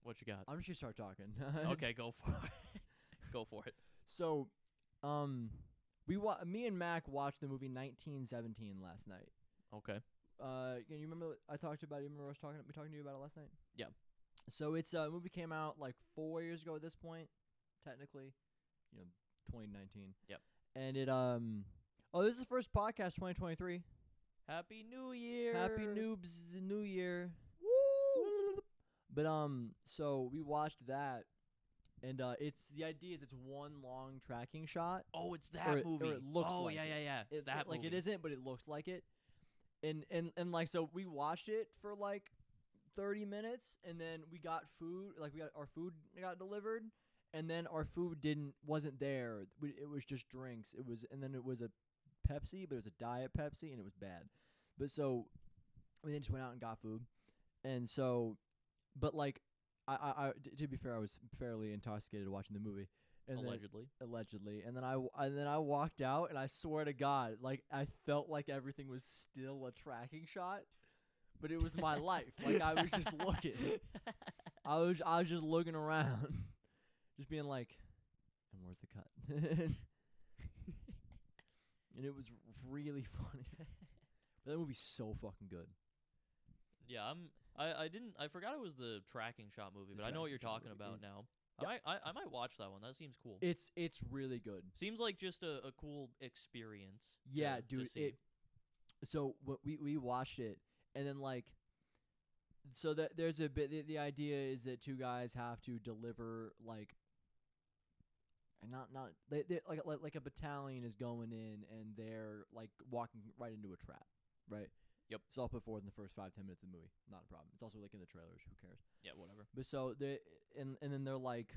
What you got? I'm just gonna start talking. Okay, go for it. Go for it. So, me and Mac watched the movie 1917 last night. Okay. Can you remember I talked about? You remember I was talking to you about it last night? Yeah. So it's a movie came out like 4 years ago at this point, technically, 2019. Yep. And it this is the first podcast 2023. Happy New Year. Happy Noobs New Year. Woo! But so we watched that, and it's the idea is it's one long tracking shot. Oh, it's that Or movie. it looks oh, like yeah, it. yeah, yeah. It's that like movie. it isn't, but it looks like it. And like so we watched it for like 30 minutes, and then we got food. Like our food got delivered, and then our food wasn't there. It was just drinks. It was a Pepsi, but it was a Diet Pepsi, and it was bad. But so we then just went out and got food, and so, but like I to be fair, I was fairly intoxicated watching the movie. And Allegedly. and then I walked out, and I swear to God, like I felt like everything was still a tracking shot, but it was my life. Like I was just looking, I was just looking around, just being like, and where's the cut? And it was really funny. But that movie's so fucking good. Yeah, I forgot it was the tracking shot movie, but I know what you're talking about now. Yep. I might watch that one. That seems cool. It's really good. Seems like just a cool experience. Yeah, to dude. see. So we watched it, and then like, so that there's a bit. The idea is that two guys have to deliver like, and they like a battalion is going in, and they're like walking right into a trap, right? Yep. So I'll put forward in the first 5-10 minutes of the movie. Not a problem. It's also like in the trailers. Who cares? Yeah, whatever. But so and then they're like,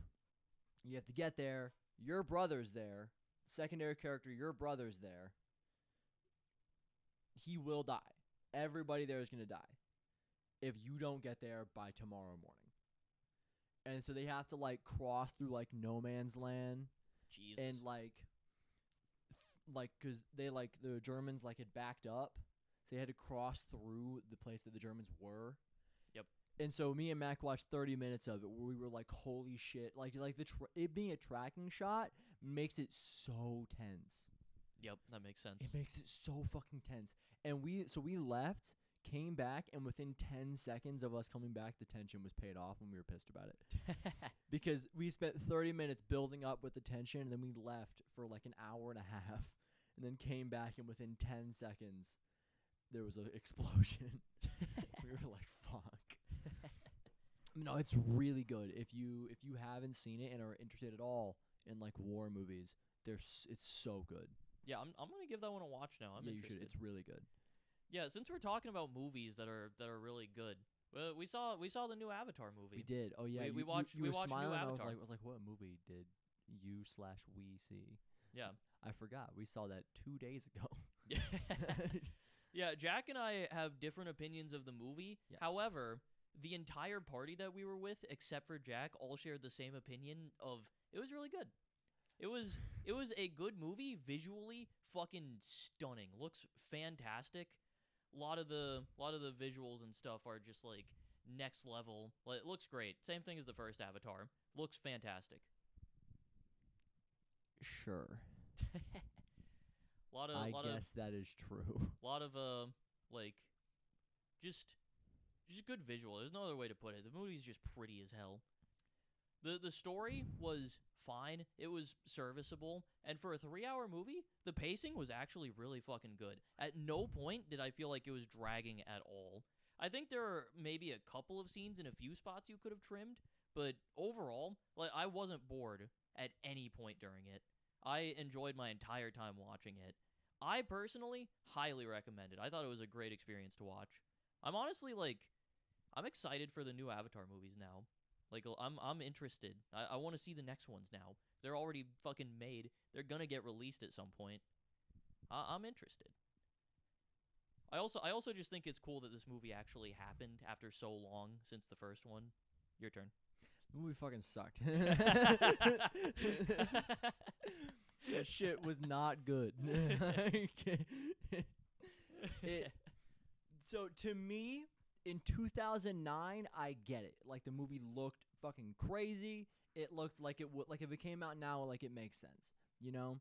you have to get there. Your brother's there. Secondary character, your brother's there. He will die. Everybody there is gonna die if you don't get there by tomorrow morning. And so they have to like cross through like no man's land. Jesus. And like because they like the Germans like had backed up. So they had to cross through the place that the Germans were. Yep. And so me and Mac watched 30 minutes of it where we were like, holy shit. Like it being a tracking shot makes it so tense. Yep, that makes sense. It makes it so fucking tense. And we left, came back, and within 10 seconds of us coming back, the tension was paid off, and we were pissed about it. Because we spent 30 minutes building up with the tension, and then we left for like an hour and a half, and then came back, and within 10 seconds, there was an explosion. We were like, fuck. No, it's really good. If you haven't seen it and are interested at all in like war movies, it's so good. Yeah, I'm gonna give that one a watch now. I'm interested. You should. It's really good. Yeah, since we're talking about movies that are really good, we saw the new Avatar movie. We did. Oh yeah, we watched. You we were watched smiling. new I Avatar. was like, what movie did we see? Yeah. I forgot. We saw that 2 days ago. Yeah. Yeah, Jack and I have different opinions of the movie. Yes. However, the entire party that we were with, except for Jack, all shared the same opinion of it was really good. It was a good movie, visually fucking stunning. Looks fantastic. A lot of the visuals and stuff are just like next level. Like, it looks great. Same thing as the first Avatar. Looks fantastic. Sure. I guess that is true. A lot of like just good visual. There's no other way to put it. The movie's just pretty as hell. The story was fine. It was serviceable. And for a 3-hour movie, the pacing was actually really fucking good. At no point did I feel like it was dragging at all. I think there are maybe a couple of scenes in a few spots you could have trimmed, but overall, like, I wasn't bored at any point during it. I enjoyed my entire time watching it. I personally highly recommend it. I thought it was a great experience to watch. I'm honestly I'm excited for the new Avatar movies now. Like, I'm interested. I want to see the next ones now. They're already fucking made. They're gonna get released at some point. I'm interested. I also just think it's cool that this movie actually happened after so long since the first one. Your turn. The movie fucking sucked. That shit was not good. So to me, in 2009, I get it. Like, the movie looked fucking crazy. It looked like it would, like, if it came out now, like, it makes sense, you know?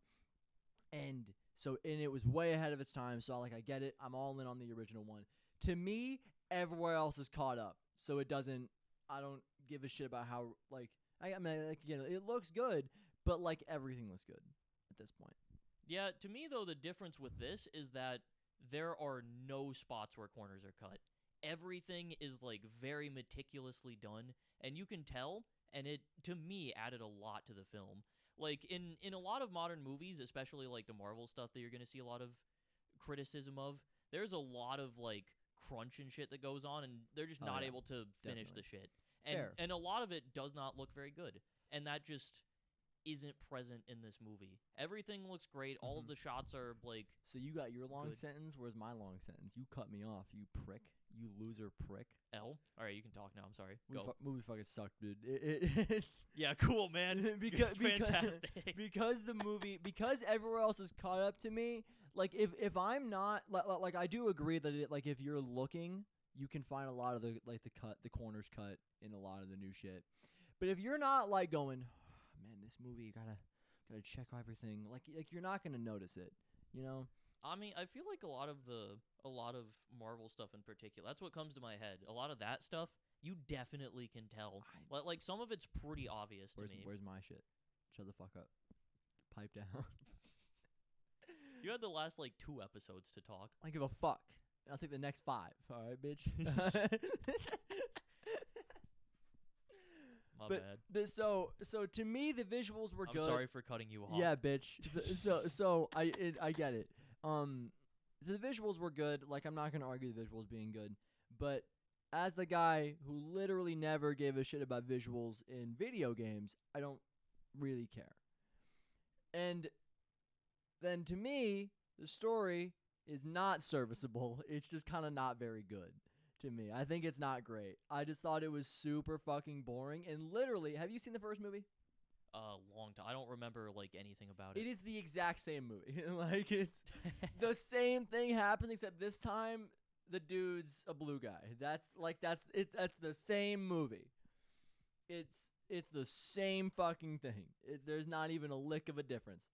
And so, and it was way ahead of its time, so, like, I get it. I'm all in on the original one. To me, everywhere else is caught up, so it doesn't, I don't give a shit about how, like, I mean, like, you know, it looks good, but, like, everything looks good at this point. Yeah, to me though, the difference with this is that there are no spots where corners are cut. Everything is like very meticulously done, and you can tell, and it to me added a lot to the film. Like in a lot of modern movies, especially like the Marvel stuff that you're going to see a lot of criticism of, there's a lot of like crunch and shit that goes on, and they're just Oh, not yeah, able to finish definitely. the shit. And Fair. and a lot of it does not look very good. And that just isn't present in this movie. Everything looks great. All of Mhm. the shots are like So you got your long Good. sentence, where's my long sentence? You cut me off, you prick. You loser prick. L. All right, you can talk now. I'm sorry. Movie, Go. movie fucking sucked, dude. It Yeah, cool, man. because Fantastic. because the movie, because everywhere else is caught up to me. Like, if I'm not like I do agree that it, like, if you're looking, you can find a lot of the, like, the corners cut in a lot of the new shit. But if you're not like going, "Oh, man, this movie gotta check everything," like you're not gonna notice it, you know. I mean, I feel like a lot of Marvel stuff in particular. That's what comes to my head. A lot of that stuff, you definitely can tell. Like some of it's pretty obvious to me. Where's my shit? Shut the fuck up. Pipe down. You had the last like 2 episodes to talk. I give a fuck. I'll take the next 5. All right, bitch. My But- bad. But so to me, the visuals were I'm good. sorry for cutting you off. Yeah, bitch. So I get it. The visuals were good. Like, I'm not gonna argue the visuals being good, but as the guy who literally never gave a shit about visuals in video games, I don't really care. And then to me, the story is not serviceable. It's just kind of not very good to me. I think it's not great. I just thought it was super fucking boring. And literally, have you seen the first movie? Long time. I don't remember like anything about It it. is the exact same movie. Like, it's the same thing happens, except this time the dude's a blue guy. That's the same movie. It's the same fucking thing. There's not even a lick of a difference.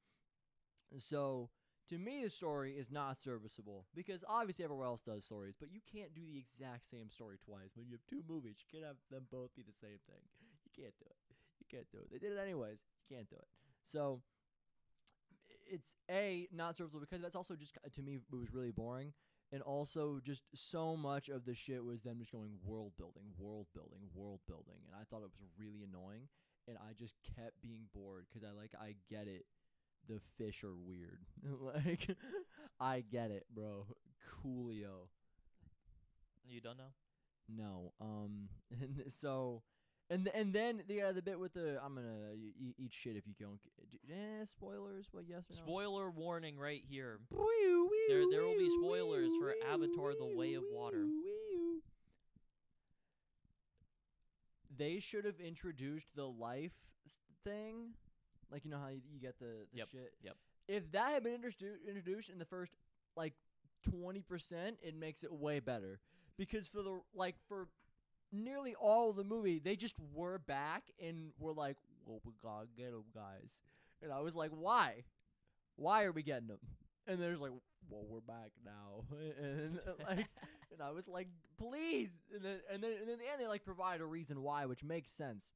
So to me, the story is not serviceable because obviously everywhere else does stories, but you can't do the exact same story twice. When you have 2 movies, you can't have them both be the same thing. You can't do it. You can't do it. They did it anyways. You can't do it. So it's not serviceable because that's also just, to me, it was really boring, and also just so much of the shit was them just going world building, and I thought it was really annoying, and I just kept being bored because I get it. The fish are weird. Like, I get it, bro. Coolio. You done now? No. And so, and then they got the bit with the I'm gonna eat shit if you don't. Spoilers. What? Yes or no? Spoiler warning right here. There There will be spoilers for Avatar: The Way of Water. They should have introduced the life thing, like, you know how you get the Yep, shit. yep. If that had been introduced in the first like 20%, it makes it way better. Because for nearly all of the movie, they just were back and were like, "Well, we gotta get them, guys." And I was like, "Why? Why are we getting them?" And they're just like, "Well, we're back now." And like, and I was like, "Please!" And then in the end, they like provide a reason why, which makes sense.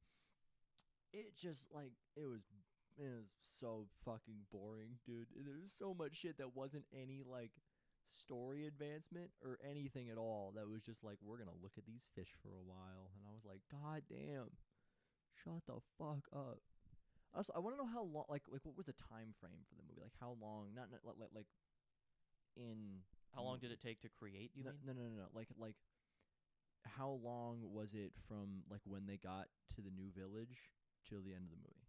It just like it was so fucking boring, dude. There's so much shit that wasn't any like story advancement or anything at all. That was just like, we're gonna look at these fish for a while, and I was like, God damn, shut the fuck up. Also, I want to know how long, like what was the time frame for the movie? Like how long? Not like in. How long did it take to create? You mean? No. Like how long was it from like when they got to the new village till the end of the movie?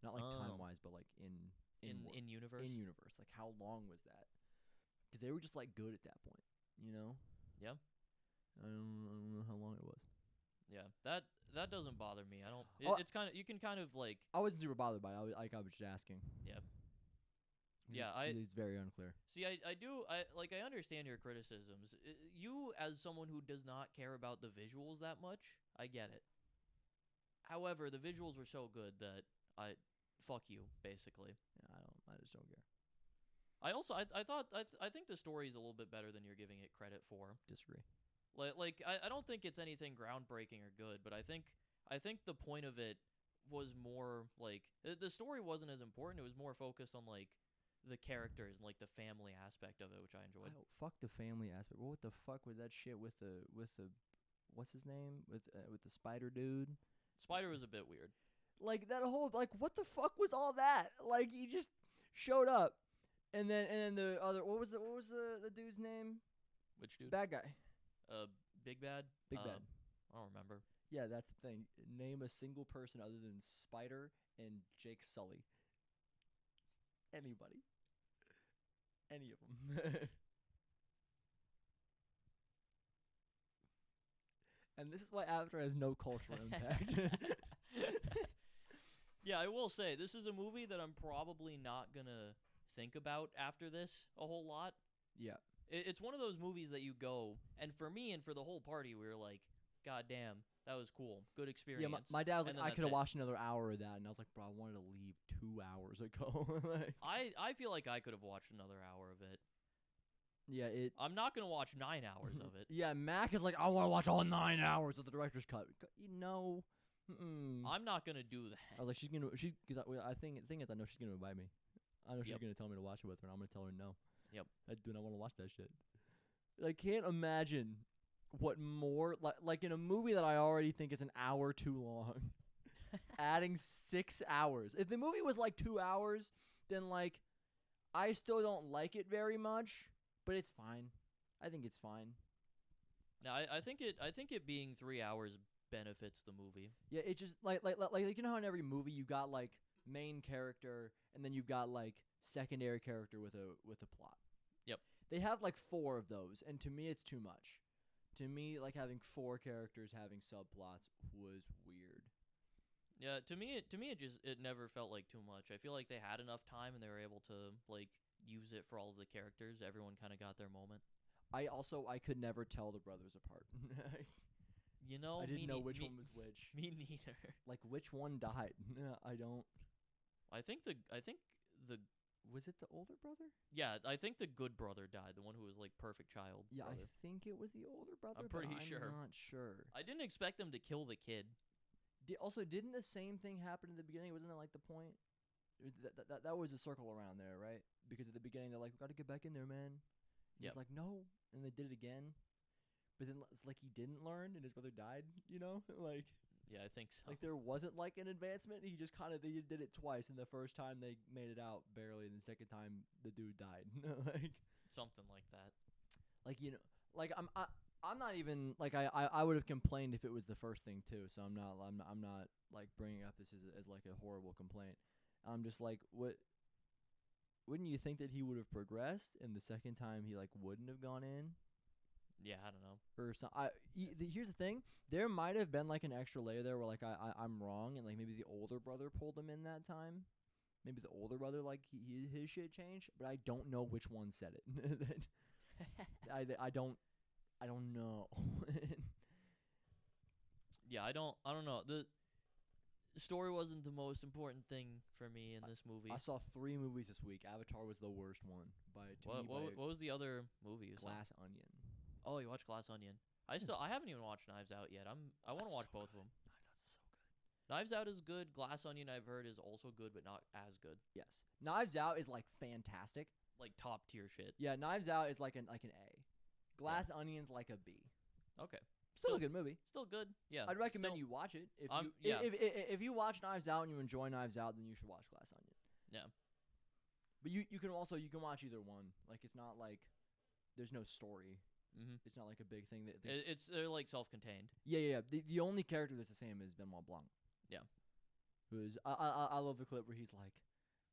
Not like time wise, but like in universe. In universe, like how long was that? Because they were just like good at that point, you know. Yeah. I don't know how long it was. Yeah, that doesn't bother me. I don't. Oh, It's kind of, you can kind of like. I wasn't super bothered by it. I was just asking. Yeah. Yeah, I It's very unclear. see. I understand your criticisms. You, as someone who does not care about the visuals that much, I get it. However, the visuals were so good that fuck you, basically. Yeah, I just don't care. I think the story is a little bit better than you're giving it credit for. Disagree. I don't think it's anything groundbreaking or good, but I think the point of it was more like the story wasn't as important. It was more focused on like the characters and like the family aspect of it, which I enjoyed. Fuck the family aspect. What the fuck was that shit with the what's his name with the spider dude? Spider was a bit weird. Like that whole like what the fuck was all that? Like he just showed up, and then the other what was the dude's name? Which dude? Bad guy. Big Bad. Big Bad. I don't remember. Yeah, that's the thing. Name a single person other than Spider and Jake Sully. Anybody. Any of them. And this is why Avatar has no cultural impact. Yeah, I will say this is a movie that I'm probably not gonna think about after this a whole lot. Yeah. It's one of those movies that you go, and for me and for the whole party, we were like, God damn, that was cool. Good experience. Yeah, my dad was And like, then I that's could have it. watched another hour of that, and I was like, bro, I wanted to leave 2 hours ago. Like, I feel like I could have watched another hour of it. yeah, I'm not going to watch 9 hours of it. Yeah, Mac is like, I want to watch all 9 hours of the director's cut. No. I'm not going to do that. I was like, because the thing is, I know she's gonna invite me. I know she's Yep. gonna tell me to watch it with her, and I'm gonna tell her no. Yep. I do not want to watch that shit. I can't imagine what more like in a movie that I already think is an hour too long. Adding 6 hours. If the movie was like 2 hours, then like I still don't like it very much, but it's fine. I think it's fine. Now, I think it being 3 hours benefits the movie. Yeah, it just like you know how in every movie you got like main character and then you've got like secondary character with a plot. Yep. They have like 4 of those, and to me it's too much. To me, like having 4 characters having subplots was weird. Yeah, to me it never felt like too much. I feel like they had enough time and they were able to like use it for all of the characters. Everyone kind of got their moment. I could never tell the brothers apart. You know, I didn't know which me, one was which. Me neither. Like which one died? I don't. I think the Was it the older brother? yeah, I think the good brother died, the one who was like perfect child. Yeah, brother. I think it was the older brother. I'm but pretty sure. I'm not sure. I didn't expect them to kill the kid. Also, didn't the same thing happen in the beginning? Wasn't that like the point? That was a circle around there, right? Because at the beginning they're like, "We got to get back in there, man." And Yep. He's like, "No," and they did it again. But then it's like he didn't learn, and his brother died. You know, like Yeah, I think so. like there wasn't like an advancement. He just they just did it twice, and the first time they made it out barely, and the second time the dude died. Like Something like that. you know, like I'm not even like I would have complained if it was the first thing too. So I'm not like bringing up this as like a horrible complaint. I'm just like, what? Wouldn't you think that he would have progressed, and the second time he like wouldn't have gone in? Yeah, I don't know. Or some, here's the thing: there might have been like an extra layer there where like I'm wrong, and like maybe the older brother pulled him in that time. Maybe the older brother like his shit changed, but I don't know which one said it. I don't know. Yeah, I don't know. The story wasn't the most important thing for me in this movie. I saw 3 movies this week. Avatar was the worst one What was the other movie you saw? Glass Onion. Oh, you watched Glass Onion. I haven't even watched Knives Out yet. I want to watch both of them. That's so good. Knives Out is good. Glass Onion I've heard is also good, but not as good. Yes, Knives Out is like fantastic. Like top tier shit. Yeah, Knives Out is like an A. Glass Onion's like a B. Okay. Still a good movie. Still good. Yeah. I'd recommend still- you watch it. If Um, you yeah. if you watch Knives Out and you enjoy Knives Out, then you should watch Glass Onion. Yeah. But you can watch either one. Like it's not like there's no story. Mhm. It's not like a big thing that. They're like self-contained. Yeah. The only character that's the same is Benoit Blanc. Yeah. Who's I love the clip where he's like,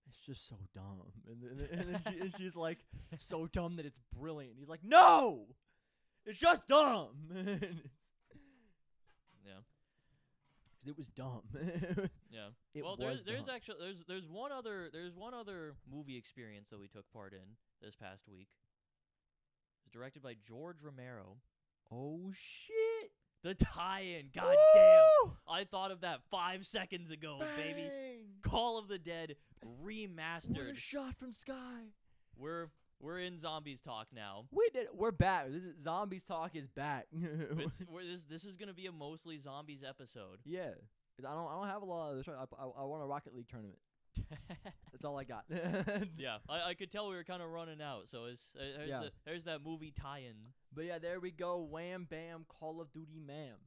it's just so dumb, and then she's like, so dumb that it's brilliant. He's like, no, it's just dumb. And it's, Yeah. because it was dumb. Yeah. It Well, was there's dumb. actually there's one other movie experience that we took part in this past week. It was directed by George Romero. Oh shit! The tie-in, goddamn! Woo! I thought of that 5 seconds ago, baby. Bang! Call of the Dead What a remastered. shot from Sky. We're in Zombies Talk now. We did. We're back. This is Zombies Talk is back. This is gonna be a mostly zombies episode. Yeah. 'Cause I don't have a lot of this. I want a Rocket League tournament. That's all I got. Yeah, I could tell we were kind of running out. So Yeah. there's that movie tie-in. But yeah, there we go. Wham bam, Call of Duty, ma'am.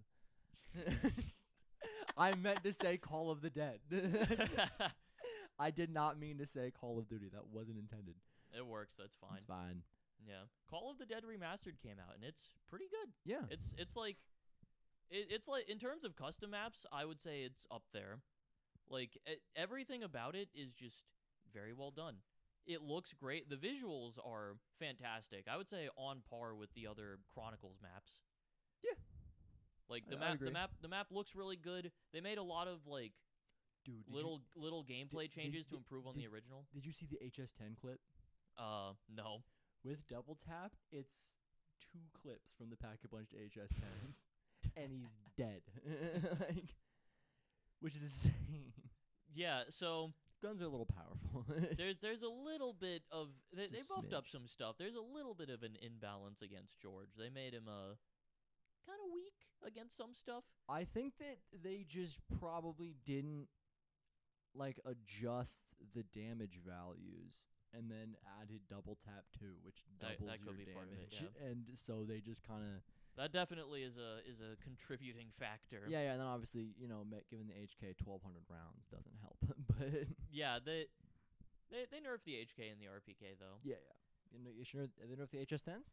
I meant to say Call of the Dead. I did not mean to say Call of Duty. That wasn't intended. It works. That's fine. It's fine. Yeah. Call of the Dead Remastered came out, and it's pretty good. Yeah. It's like in terms of custom maps, I would say it's up there. Like everything about it is just very well done. It looks great. The visuals are fantastic. I would say on par with the other Chronicles maps. Yeah. Like I agree. the map looks really good. They made a lot of like Dude, little gameplay changes to did- improve on the original. did you see the HS10 clip? No. With double tap, it's 2 clips from the Pack-a-Punch HS10s, and he's dead. Like, which is insane. Yeah, so Guns are a little powerful. there's a little bit of they Just a buffed up smidge. some stuff. There's a little bit of an imbalance against George. They made him kind of weak against some stuff. I think that they just probably didn't like adjust the damage values and then added double tap too, which That doubles could your be part of it, damage. yeah. And so they just kind of That definitely is a contributing factor. yeah. And then obviously, given the HK 1200 rounds doesn't help. But Yeah, they nerfed the HK and the RPK though. yeah. You sure they know if the HS10s?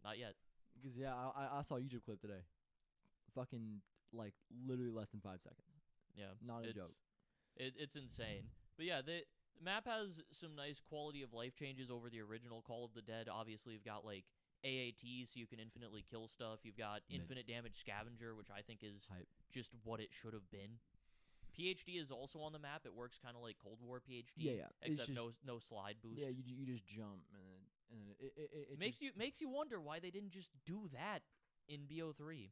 Not yet. Because yeah, I saw a YouTube clip today. Fucking like literally less than 5 seconds. Yeah, Not a it's, joke. It's insane. But yeah, the map has some nice quality of life changes over the original Call of the Dead. Obviously, you've got like AATs, so you can infinitely kill stuff. You've got Mid. infinite damage scavenger, which I think is Hype. just what it should have been. PhD is also on the map. It works kind of like Cold War PhD. Yeah. It's Except just, no slide boost. yeah, you just jump and then it makes just, makes you wonder why they didn't just do that in BO3.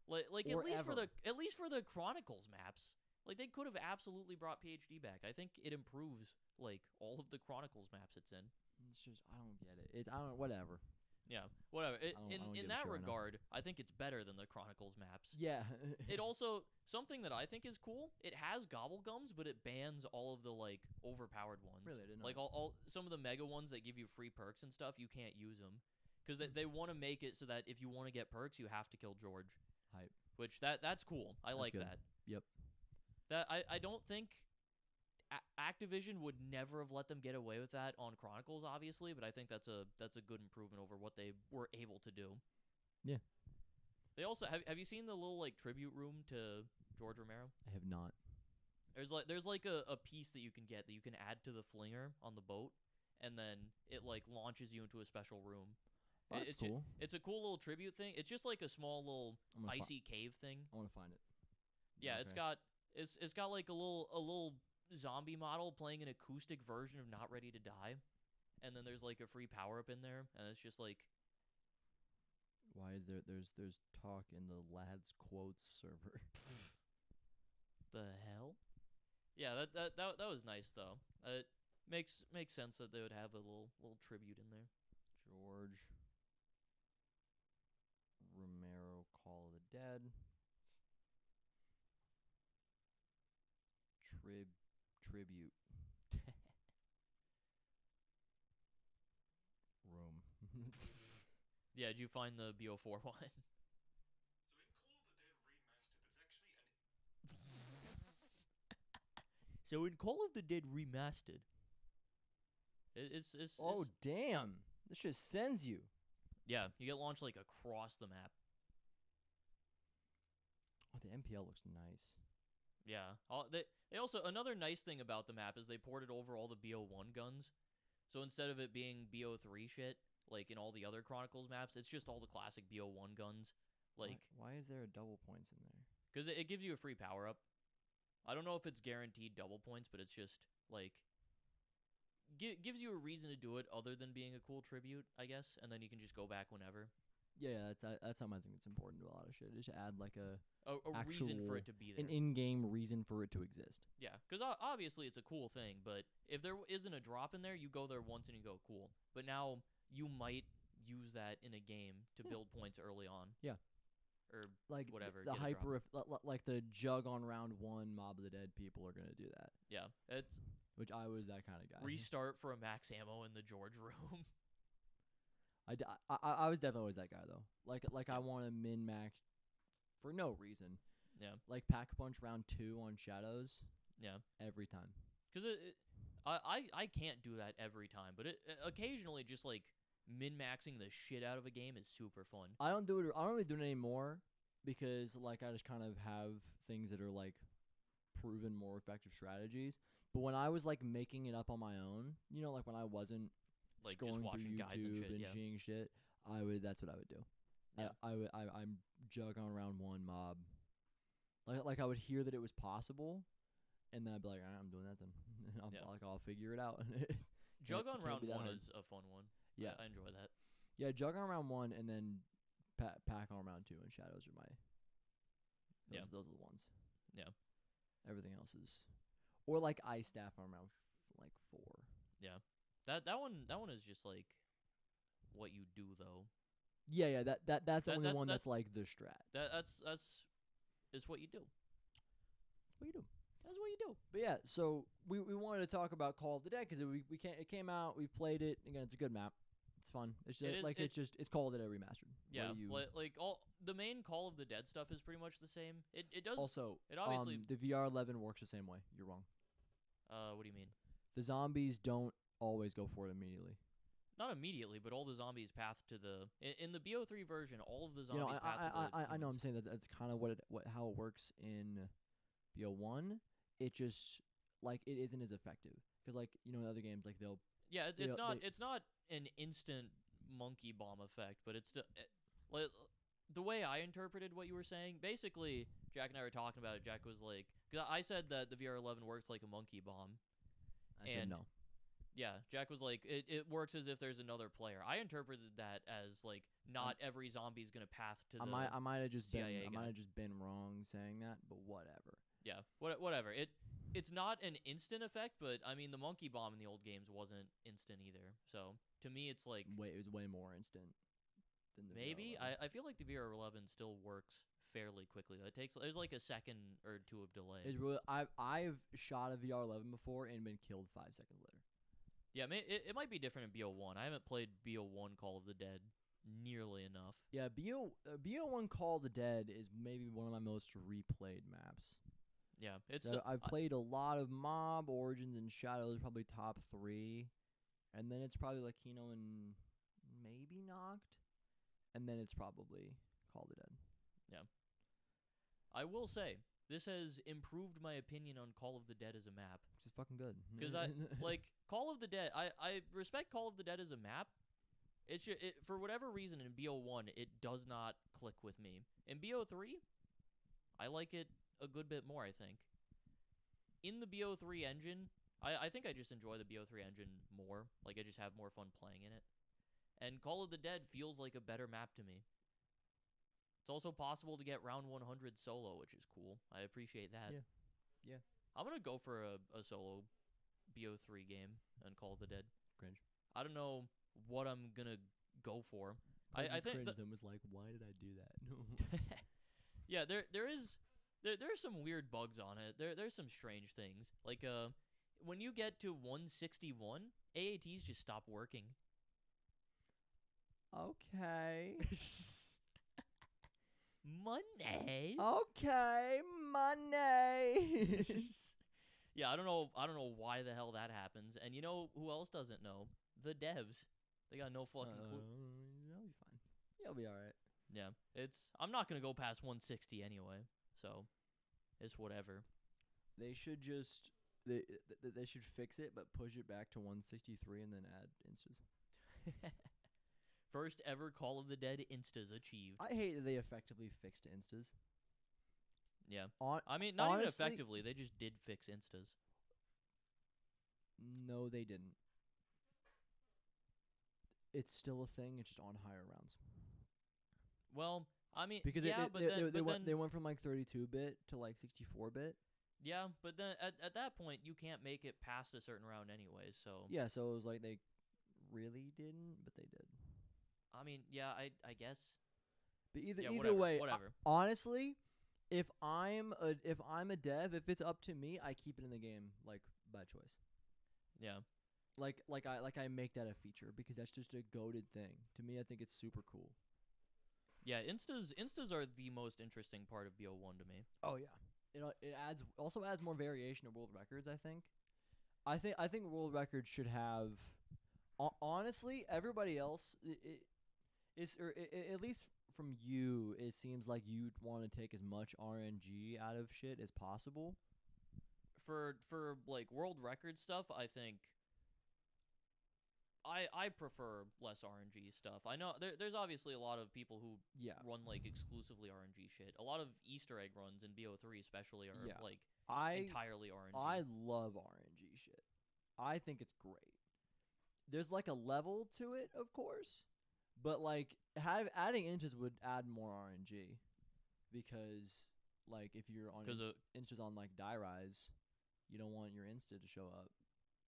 Like Or at least ever. at least for the Chronicles maps. Like they could have absolutely brought PhD back. I think it improves like all of the Chronicles maps it's in. it's just I don't get it. I don't whatever. Yeah, whatever. I don't In give a that shit right now. regard, I think it's better than the Chronicles maps. Yeah. It also something that I think is cool. It has gobblegums, but it bans all of the like overpowered ones. Really? I didn't know Like that. all some of the mega ones that give you free perks and stuff. You can't use them because they want to make it so that if you want to get perks, you have to kill George. Hype. Which that's cool. I like good. that. Yep. That I don't think Activision would never have let them get away with that on Chronicles, obviously, but I think that's a good improvement over what they were able to do. Yeah. They also have you seen the little like tribute room to George Romero? I have not. There's like a piece that you can get that you can add to the flinger on the boat, and then it like launches you into a special room. Well, that's it's ju- cool. It's a cool little tribute thing. It's just like a small little I'm gonna icy cave thing. I want to find it. Yeah, it's Okay. got like a little zombie model playing an acoustic version of Not Ready to Die, and then there's like a free power up in there, and it's just like Why is there's talk in the lads quotes server? the hell. Yeah, that was nice though. It makes sense that they would have a little tribute in there. George Romero, Call of the Dead. Tribute room. Yeah, did you find the BO4 one? So in Call of the Dead Remastered, it's Oh damn! This just sends you. yeah, you get launched like across the map. Oh, the MPL looks nice. Yeah. They also another nice thing about the map is they ported over all the BO1 guns. So instead of it being BO3 shit like in all the other Chronicles maps, it's just all the classic BO1 guns. Like why is there a double points in there? because it gives you a free power up. I don't know if it's guaranteed double points, but it's just like gives you a reason to do it other than being a cool tribute, I guess, and then you can just go back whenever. Yeah, that's something I think that's important to a lot of shit. Just add like a reason for actual- it to be there. an in-game reason for it to exist. Yeah, because obviously it's a cool thing, but if there isn't a drop in there, you go there once and you go, cool. But now you might use that in a game to Yeah. build points early on. Yeah. Or Like whatever. the get a drop. hyper, like the jug on round 1 Mob of the Dead people are gonna do that. Yeah, it's Which I was that kind of guy. restart for a max ammo in the George room. I was definitely always that guy though. Like I want to min max for no reason. Yeah. Like pack a punch round 2 on shadows Yeah. every time. Because I can't do that every time, but occasionally just like min-maxing the shit out of a game is super fun. I don't really do it anymore because like I just kind of have things that are like proven more effective strategies. But when I was like making it up on my own, you know, like when I wasn't Like scrolling just watching through guides and YouTube shit. and Yeah. seeing shit, that's what I would do. Yeah. I'm jug on round 1 mob. Like I would hear that it was possible, and then I'd be like, "Alright, I'm doing that then." And Yeah. I'll figure it out. Jug it on can't round be that 1 hard. is a fun one. Yeah. I enjoy that. Yeah, jug on round 1 and then pack on round 2 and shadows are Yeah. those are the ones. Yeah. Everything else is, or like ice staff on round 4. That one is just like what you do though. Yeah, that's the That- only that's- one that's that's- like the strat. That's it's what you do. What you do? That's what you do. But yeah, so we wanted to talk about Call of the Dead because it came out, we played it again. It's a good map. It's fun. It's just, It is- it's Call of the Dead remastered. Yeah, where you like all the main Call of the Dead stuff is pretty much the same. It does. also it obviously. the VR11 works the same way. You're wrong. What do you mean? The zombies don't always go for it immediately. Not immediately, but all the zombies path to the in the BO3 version. All of the You zombies know, path to the. I know. I'm humans. saying that's kind of how it works in BO1. It just like it isn't as effective because like you know in other games like they'll Yeah, they- it's not an instant monkey bomb effect, but it's the way I interpreted what you were saying. Basically, Jack and I were talking about it. Jack was like, 'cause I said that the VR11 works like a monkey bomb. I said And no. Yeah, Jack was like, it works as if there's another player. I interpreted that as like not every zombie's gonna path to the. I might have just CIA been guy. wrong saying that, but whatever. Yeah, whatever. It's not an instant effect, but I mean the monkey bomb in the old games wasn't instant either. So to me, it's like It was way more instant than the maybe VR11. I feel like the VR11 still works fairly quickly. There's like a second or two of delay. It's really, I've shot a VR11 before and been killed 5 seconds later. Yeah, it might be different in BO1. I haven't played BO1 Call of the Dead nearly enough. Yeah, BO1 Call of the Dead is maybe one of my most replayed maps. Yeah, it's So I've played a lot of Mob, Origins, and Shadows, probably top 3, and then it's probably like Kino and maybe Noct, and then it's probably Call of the Dead. I will say this has improved my opinion on Call of the Dead as a map. Which is fucking good. 'Cause like Call of the Dead, I respect Call of the Dead as a map. It for whatever reason in BO1 it does not click with me. In BO3, I like it a good bit more. I think. In the BO3 engine, I think I just enjoy the BO3 engine more. Like I just have more fun playing in it. And Call of the Dead feels like a better map to me. It's also possible to get round 100 solo, which is cool. I appreciate that. Yeah. Yeah. I'm gonna go for a solo BO3 game on Call of the Dead. Cringe. I don't know what I'm gonna go for. I Probably think cringed and was like, why did I do that? yeah, there's some weird bugs on it. There's some strange things. Like when you get to 161, AATs just stop working. Okay. Money. Okay, money. Yeah, I don't know why the hell that happens. And you know who else doesn't know? The devs. They got no fucking clue. You'll be fine. You'll be all right. Yeah, I'm not gonna go past 160 anyway, so it's whatever. They should just they should fix it, but push it back to 163 and then add instas. First ever Call of the Dead instas achieved. I hate that they effectively fixed instas. Yeah. On I mean, not even honestly- effectively. They just did fix instas. No, they didn't. It's still a thing. It's just on higher rounds. Well, I mean, Because yeah, it, but they, then, they, but went, then, they went from like 32-bit to like 64-bit. yeah, but then at that point, you can't make it past a certain round anyways. So Yeah, so it was like they really didn't, but they did. I mean, yeah, I guess. But either Yeah, either whatever, way, whatever. honestly, if I'm a dev, if it's up to me, I keep it in the game like by choice. Yeah. Like I make that a feature because that's just a goated thing. To me, I think it's super cool. Yeah, instas are the most interesting part of BO1 to me. Oh yeah. It also adds more variation to world records, I think. I think world records should have honestly, everybody else at least from you, it seems like you'd want to take as much RNG out of shit as possible. For like world record stuff, I think I prefer less RNG stuff. I know there's obviously a lot of people who Yeah. run like exclusively RNG shit. A lot of Easter egg runs in BO3 especially are Yeah. like I entirely RNG. I love RNG shit. I think it's great. There's like a level to it, of course, but like adding inches would add more RNG because like if you're on 'Cause inches on like die rise, you don't want your insta to show up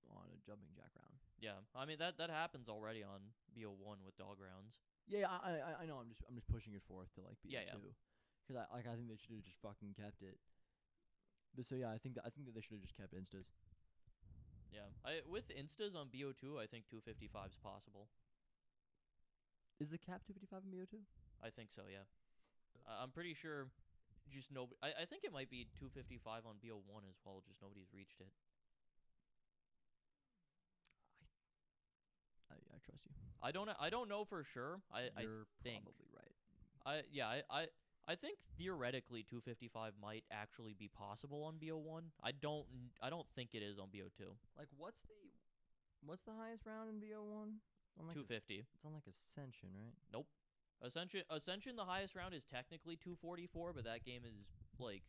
on a jumping jack round. yeah, I mean that happens already on BO1 with dog rounds. Yeah, I know. I'm just pushing it forth to like be Yeah, yeah. two, because I think they should have just fucking kept it. But so yeah, I think that they should have just kept instas. Yeah, with instas on BO2, I think 255 is possible. Is the cap 255 in BO2? I think so. Yeah, I'm pretty sure. Just nobody. I think it might be 255 on BO1 as well. Just nobody's reached it. I trust you. I don't know for sure. You're think. probably right. I think theoretically 255 might actually be possible on BO1. I don't think it is on BO2. Like, what's the highest round in BO1? 250. It's on like Ascension, right? Nope. Ascension, the highest round is technically 244, but that game is like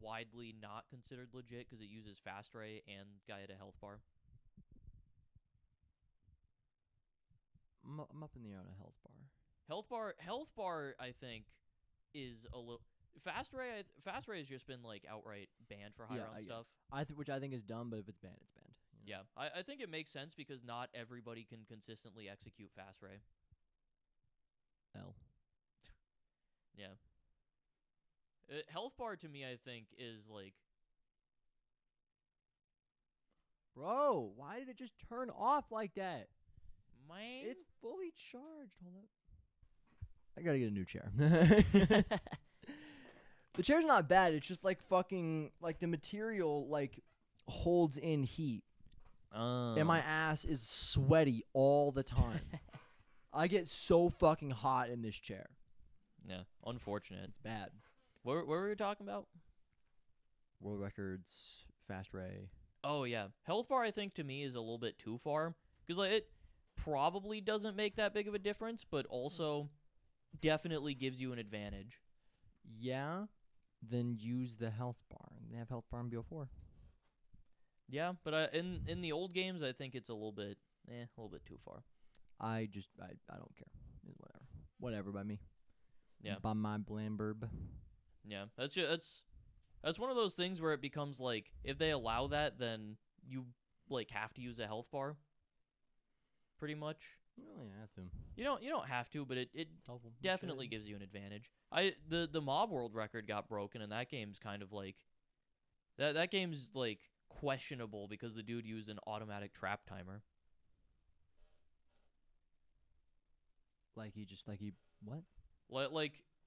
widely not considered legit because it uses Fast Ray and Gaeta Health Bar. I'm up in the air on a health bar. Health Bar, I think, is a little. Fast Ray has just been like outright banned for high round stuff. Which I think is dumb, but if it's banned, it's banned. You know? Yeah, I think it makes sense because not everybody can consistently execute Fast Ray. L. Yeah. Health Bar to me, I think, is like. Bro, why did it just turn off like that? Man. It's fully charged. Hold up. I gotta get a new chair. The chair's not bad. It's just like fucking like the material like holds in heat, and my ass is sweaty all the time. I get so fucking hot in this chair. Yeah, unfortunate. It's bad. What were we talking about? World records, Fast Ray. Oh yeah, Health Bar I think to me is a little bit too far because like it probably doesn't make that big of a difference, but also definitely gives you an advantage. Yeah, then use the health bar. They have health bar in BO4. Yeah, but in the old games I think it's a little bit too far. I don't care. Whatever by me. Yeah. By my Blamberb. Yeah, that's one of those things where it becomes like if they allow that, then you like have to use a health bar. Pretty much. Oh yeah, I have to. You don't have to, but it It's helpful. You definitely should. gives you an advantage. The mob world record got broken, and that game's kind of like that game's like questionable because the dude used an automatic trap timer. What?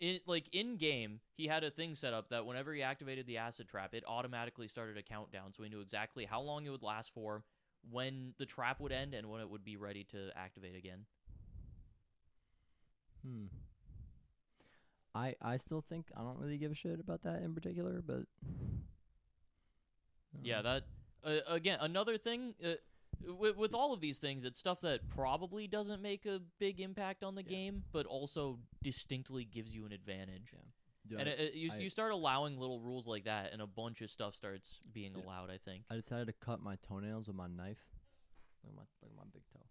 In game, he had a thing set up that whenever he activated the acid trap, it automatically started a countdown, so he knew exactly how long it would last for, when the trap would end, and when it would be ready to activate again. I still think I don't really give a shit about that in particular, but Yeah, that again another thing. With all of these things, it's stuff that probably doesn't make a big impact on the game, but also distinctly gives you an advantage. Yeah. Dude, And I you start allowing little rules like that, and a bunch of stuff starts being Dude, allowed. I think. I decided to cut my toenails with my knife. Look at my big toe.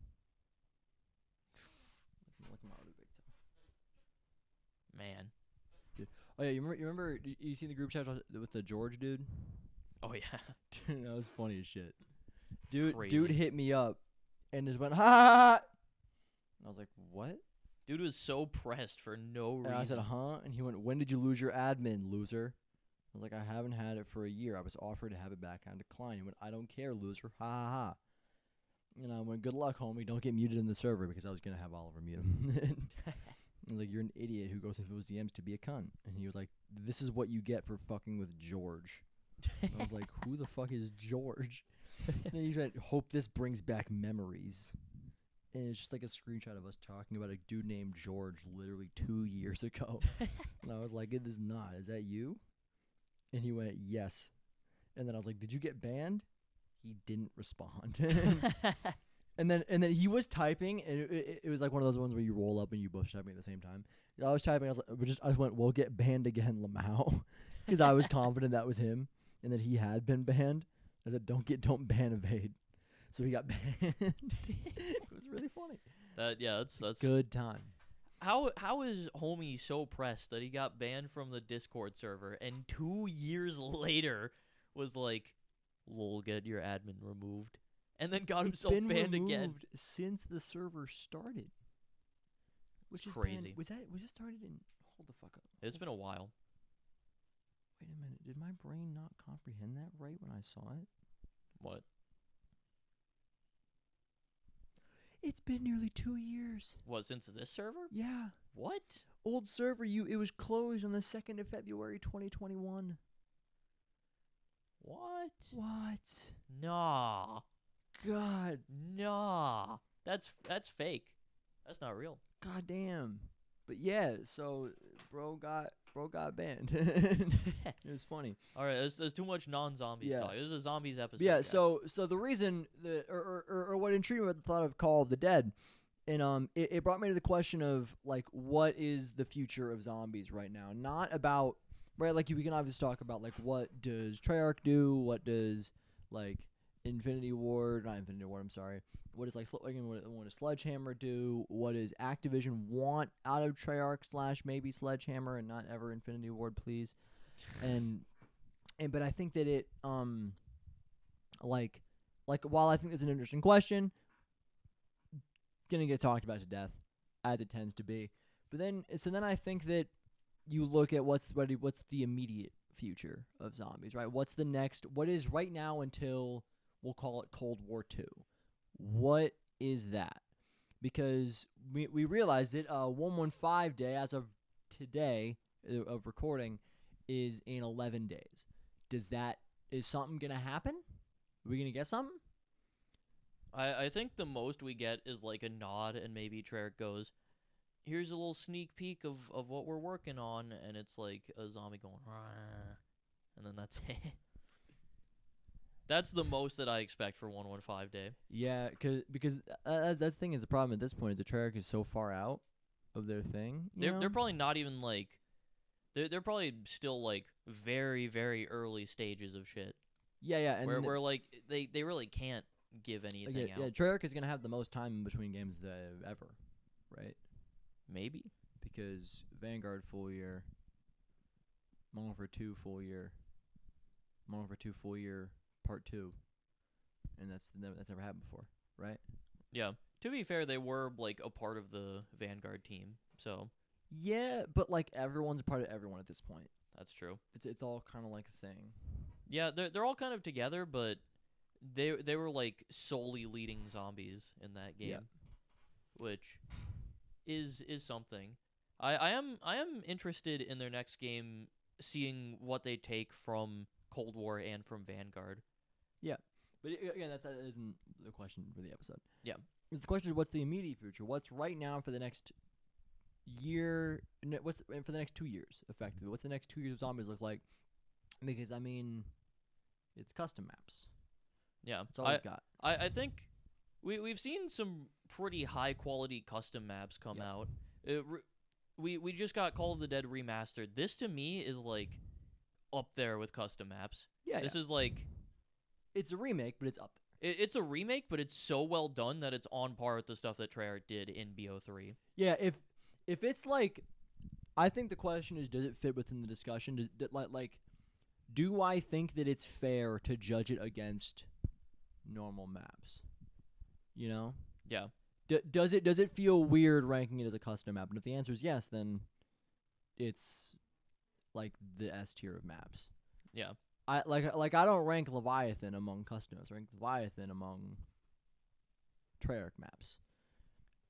Look at my other big toe. Man. Oh yeah, you remember you seen the group chat with the George dude? Oh yeah. Dude, that was funny as shit. Dude Crazy. hit me up and just went ha ha ha. And I was like, what? Dude was so pressed for no reason. And I said, huh? And he went, when did you lose your admin, loser? I was like, I haven't had it for a year. I was offered to have it back on decline. He went, I don't care, loser. Ha ha ha. And I went, good luck, homie. Don't get muted in the server, because I was going to have Oliver mute him. I was like, you're an idiot who goes into those DMs to be a cunt. And he was like, this is what you get for fucking with George. And I was like, who the fuck is George? And then he went, hope this brings back memories. And it's just like a screenshot of us talking about a dude named George literally 2 years ago. And I was like, it is not. Is that you? And he went, yes. And then I was like, did you get banned? He didn't respond. And then he was typing, and it was like one of those ones where you roll up and you both typing at the same time. I was typing, I was like, I went, we'll get banned again, Lamau, because I was confident that was him and that he had been banned. I said, don't ban evade. So he got banned. It was really funny. That's Good time. How is homie so pressed that he got banned from the Discord server, and 2 years later was like, lol, get your admin removed, and then got himself It's been banned removed again. since the server started. Which is Crazy. Was it started in? Hold the fuck up. It's been a while. Wait a minute. Did my brain not comprehend that right when I saw it? What? It's been nearly 2 years. What, since this server? Yeah. What? Old server, it was closed on the 2nd of February 2021. What? What? Nah. God. Nah. That's fake. That's not real. God damn. But yeah, so bro got banned. It was funny. All right, there's too much non-zombies Yeah. talk. This is a zombies episode. Yeah, guys. so the reason or what intrigued me about the thought of Call of the Dead, and it brought me to the question of like, what is the future of zombies right now? Not about, right, like we can obviously talk about like, what does Treyarch do? What does like not Infinity Ward, I'm sorry. What does like what does Sledgehammer do? What does Activision want out of Treyarch / maybe Sledgehammer, and not ever Infinity Ward, please? But I think that it like while I think it's an interesting question, gonna get talked about to death, as it tends to be. But then I think that you look at what's the immediate future of zombies, right? What is right now until, we'll call it Cold War II. What is that? Because we realized that 115 day, as of today of recording, is in 11 days. Is something going to happen? Are we going to get something? I think the most we get is like a nod, and maybe Treyarch goes, here's a little sneak peek of what we're working on, and it's like a zombie going, "Rah," and then that's it. That's the most that I expect for 115 day. Yeah, because that's the thing, is the problem at this point is the Treyarch is so far out of their thing. They're probably not even like, they're probably still like very, very early stages of shit. Yeah, and where like they really can't give anything out. Yeah, Treyarch is gonna have the most time in between games ever, right? Maybe. Because Vanguard full year, Modern Warfare 2 full year, Modern Warfare 2 full year Part 2, and that's never happened before, right? Yeah. To be fair, they were like a part of the Vanguard team, so Yeah, but like everyone's a part of everyone at this point. that's true. It's all kind of like a thing. Yeah, they're all kind of together, but they were like solely leading zombies in that game, Yeah. which is something. I am interested in their next game, seeing what they take from Cold War and from Vanguard. But again, that isn't the question for the episode. Yeah. Because the question is, what's the immediate future? What's right now for the next year? What's for the next 2 years, effectively? What's the next 2 years of zombies look like? Because I mean, it's custom maps. Yeah, That's all we've got. I think we've seen some pretty high quality custom maps come Yeah. out. we just got Call of the Dead remastered. This to me is like up there with custom maps. Yeah, This is like it's a remake, but it's up there. it's a remake, but it's so well done that it's on par with the stuff that Treyarch did in BO3. Yeah, if it's like, I think the question is, does it fit within the discussion? Do I think that it's fair to judge it against normal maps? You know, Yeah. does it feel weird ranking it as a custom map? And if the answer is yes, then it's like the S tier of maps. Yeah. I I don't rank Leviathan among customs. I rank Leviathan among Treyarch maps.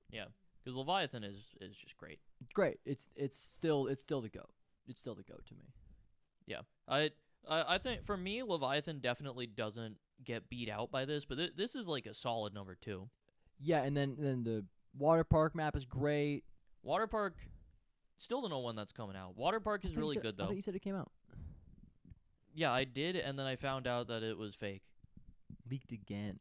Yeah. Because Leviathan is just great. Great. It's still the GOAT. It's still the GOAT to me. Yeah. I think for me, Leviathan definitely doesn't get beat out by this, but this is like a solid number 2. Yeah, and then the Water Park map is great. Water Park, still don't know when that's coming out. Water Park is really good I though. thought you said it came out. Yeah, I did, and then I found out that it was fake. Leaked again.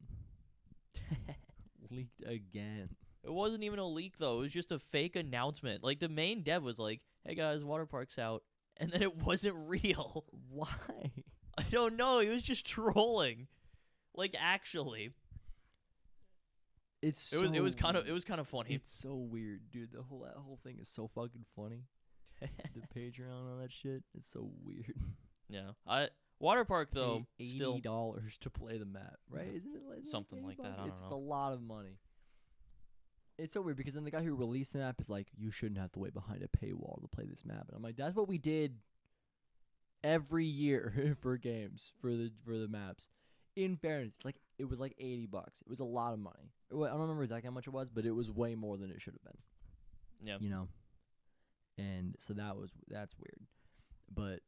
Leaked again. It wasn't even a leak though. It was just a fake announcement. Like the main dev was like, "Hey guys, Water Park's out," and then it wasn't real. Why? I don't know. He was just trolling. Like actually, It's it was kind of funny. It's so weird, dude. That whole thing is so fucking funny. The Patreon on that shit is so weird. Yeah. Water Park though, Pay still $80 to play the map, right? Isn't it Something like that, I don't It's know. a lot of money. It's so weird because then the guy who released the map is like, you shouldn't have to wait behind a paywall to play this map. And I'm like, that's what we did every year for games, for the maps. In fairness, it was like $80. It was a lot of money. I don't remember exactly how much it was, but it was way more than it should have been. Yeah. You know. And so that's weird. But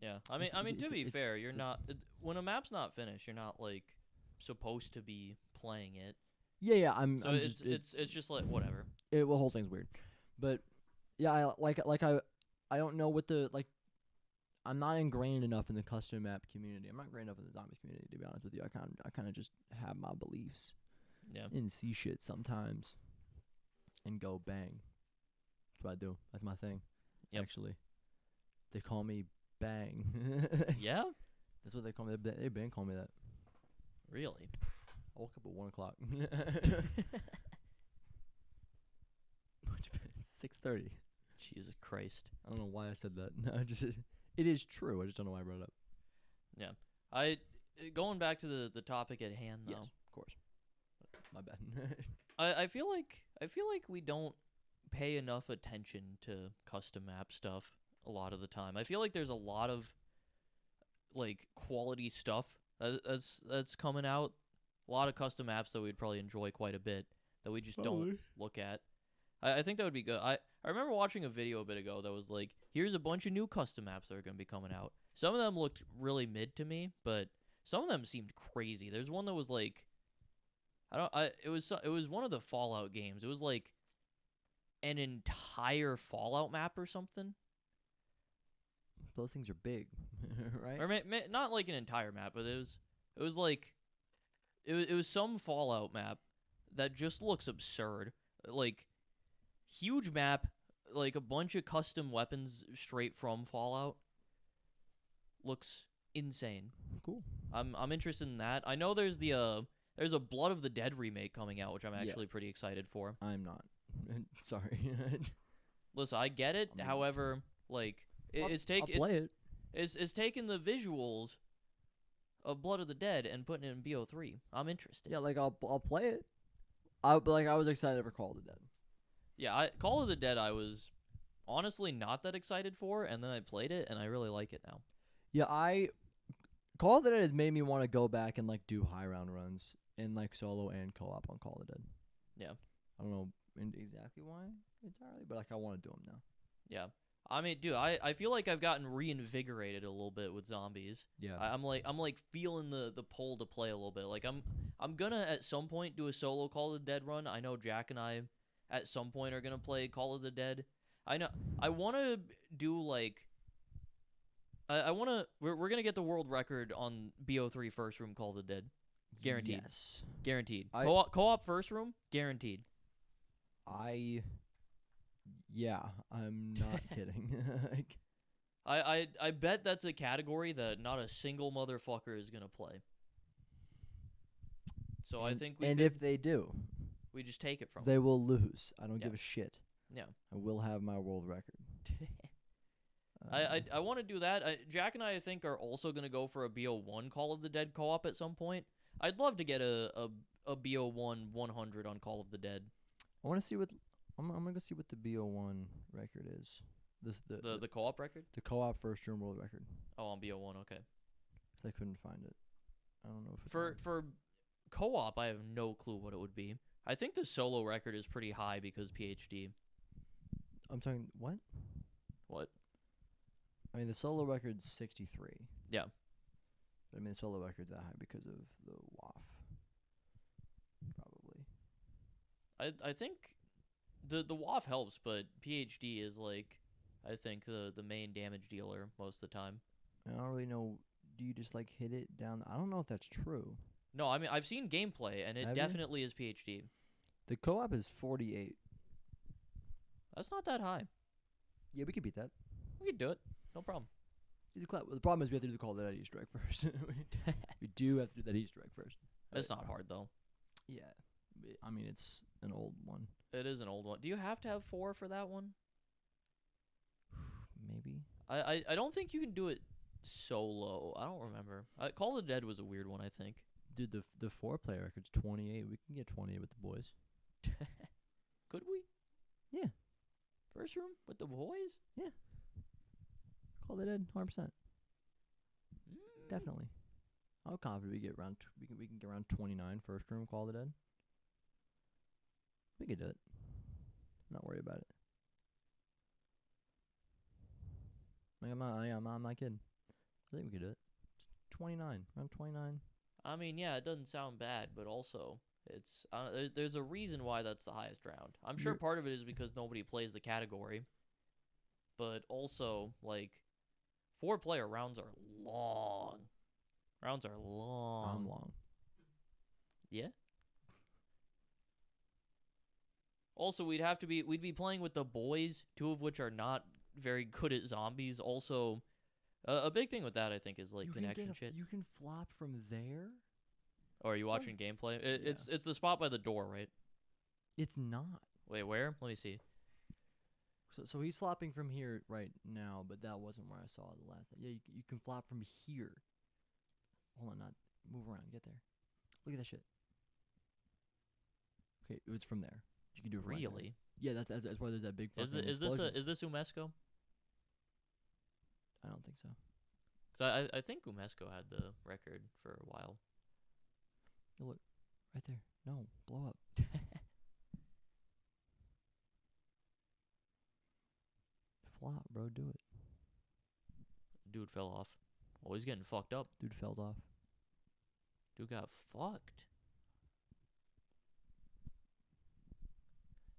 Yeah. I mean to be fair, you're it's not when a map's not finished, you're not like supposed to be playing it. yeah, So it's just like whatever. the whole thing's weird. But yeah, I don't know what I'm not ingrained enough in the custom map community. I'm not ingrained enough in the zombies community, to be honest with you. I kind of just have my beliefs Yeah. and see shit sometimes and go bang. That's what I do. That's my thing. Yep. Actually, they call me Bang. Yeah? That's what they call me. They bang call me that. Really? I woke up at 1:00. 6:30. Jesus Christ. I don't know why I said that. No, it is true. I just don't know why I brought it up. Yeah. Going back to the topic at hand though. Yes, of course. My bad. I feel like we don't pay enough attention to custom map stuff a lot of the time. I feel like there's a lot of like quality stuff that's coming out. A lot of custom maps that we'd probably enjoy quite a bit that we just don't look at. I think that would be good. I remember watching a video a bit ago that was like, here's a bunch of new custom maps that are going to be coming out. Some of them looked really mid to me, but some of them seemed crazy. There's one that was like, it was one of the Fallout games. It was like an entire Fallout map or something. Those things are big, right? Or not like an entire map, but it was like it was some Fallout map that just looks absurd. Like huge map, like a bunch of custom weapons straight from Fallout. Looks insane. Cool. I'm interested in that. I know there's a Blood of the Dead remake coming out, which I'm actually pretty excited for. I'm not. Sorry. Listen, I get it. I'm However, like I'll play it. it's taking the visuals of Blood of the Dead and putting it in BO3. I'm interested. Yeah, like I'll play it. I was excited for Call of the Dead. Yeah, Call of the Dead I was honestly not that excited for, and then I played it and I really like it now. Yeah, Call of the Dead has made me want to go back and like do high round runs in like solo and co-op on Call of the Dead. Yeah. I don't know exactly why entirely, but like I want to do them now. Yeah. I mean, dude, I feel like I've gotten reinvigorated a little bit with zombies. Yeah. I'm like feeling the pull to play a little bit. Like I'm gonna at some point do a solo Call of the Dead run. I know Jack and I at some point are gonna play Call of the Dead. I know I want to do like I want to we're gonna get the world record on BO3 first room Call of the Dead. Guaranteed. Yes. Guaranteed. I- Co-op first room guaranteed. I Yeah, I'm not kidding. Like, I bet that's a category that not a single motherfucker is gonna play. So I think and if they do, we just take it from they will lose. I don't Yeah. give a shit. Yeah. I will have my world record. I want to do that. Jack and I think are also going to go for a BO1 Call of the Dead co-op at some point. I'd love to get a BO1 100 on Call of the Dead. I want to see what I'm gonna go see what the BO1 record is. The co-op record? The co-op first room world record. Oh, on BO1, okay. 'Cause I couldn't find it. I don't know if it's For co-op, I have no clue what it would be. I think the solo record is pretty high because PhD. I'm talking what? What? I mean, the solo record's 63. Yeah. But I mean, the solo record's that high because of the WAF. Probably. I think the WAF helps, but PhD is like I think the main damage dealer most of the time. I don't really know. Do you just like hit it down? I don't know if that's true. No, I mean I've seen gameplay and it Have you? definitely is PhD. The co-op is 48. That's not that high. Yeah, we could beat that. We could do it. No problem. Easy clap. The problem is we have to do the Call of Duty Easter egg first. We do have to do that Easter egg first. It's not hard though. Yeah. I mean, it's an old one. It is an old one. Do you have to have 4 for that one? Maybe. I don't think you can do it solo. I don't remember. Call of the Dead was a weird one, I think. Dude, the 4-player record's 28. We can get 28 with the boys. Could we? Yeah. First room with the boys? Call the Dead, 100%. Mm. Definitely. I'm confident we get around. We can get around 29 first room. Call the Dead. We can do it. Not worried about it. Like, I'm not kidding. I think we could do it. It's 29, around 29. I mean, yeah, it doesn't sound bad, but also it's there's a reason why that's the highest round. I'm sure You're- part of it is because nobody plays the category, but also like 4-player rounds are long. Rounds are long. I'm long. Yeah. Also, we'd be playing with the boys, 2 of which are not very good at zombies. Also, a big thing with that I think is like connection shit. You can flop from there? Or are you watching gameplay? It's the spot by the door, right? It's not. Wait, where? Let me see. So he's flopping from here right now, but that wasn't where I saw it the last time. Yeah, you can flop from here. Hold on, not move around. Get there. Look at that shit. Okay, it was from there. You can do it from right there. Really? Yeah, that's why there's that big. Is fucking this Umesco? I don't think so. Cause I think Umesco had the record for a while. Oh, look, right there. No, blow up. Flop, bro. Do it. Dude fell off. Oh, he's getting fucked up. Dude fell off. Dude got fucked.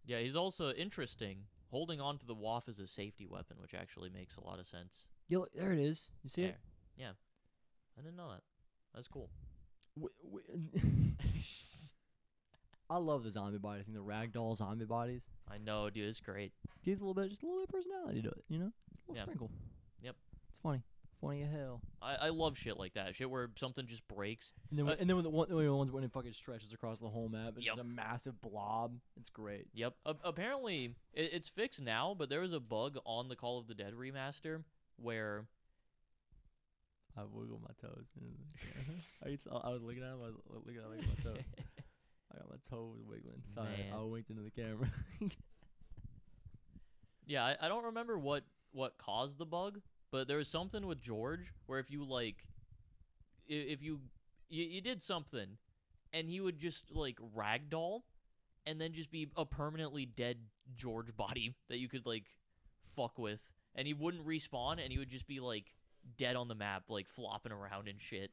Yeah, he's also interesting. Holding on to the WAF as a safety weapon, which actually makes a lot of sense. Yeah, look, there it is. You see it? There. Yeah. I didn't know that. That's cool. I love the zombie body. I think the ragdoll zombie bodies. I know, dude. It's great. Gives just a little bit of personality to it, you know? Just a little Yeah. sprinkle. Yep. It's funny. Funny as hell. I love shit like that. Shit where something just breaks. And then, when the ones when it fucking stretches across the whole map, it's Yep. just a massive blob. It's great. Yep. Apparently, it's fixed now, but there was a bug on the Call of the Dead remaster where I wiggle my toes. I was looking at him. I was looking at my toe. I got my toes wiggling. Sorry, Man. I winked into the camera. Yeah, I don't remember what caused the bug, but there was something with George where if you like, if you did something, and he would just like ragdoll, and then just be a permanently dead George body that you could like fuck with, and he wouldn't respawn, and he would just be like dead on the map, like flopping around and shit.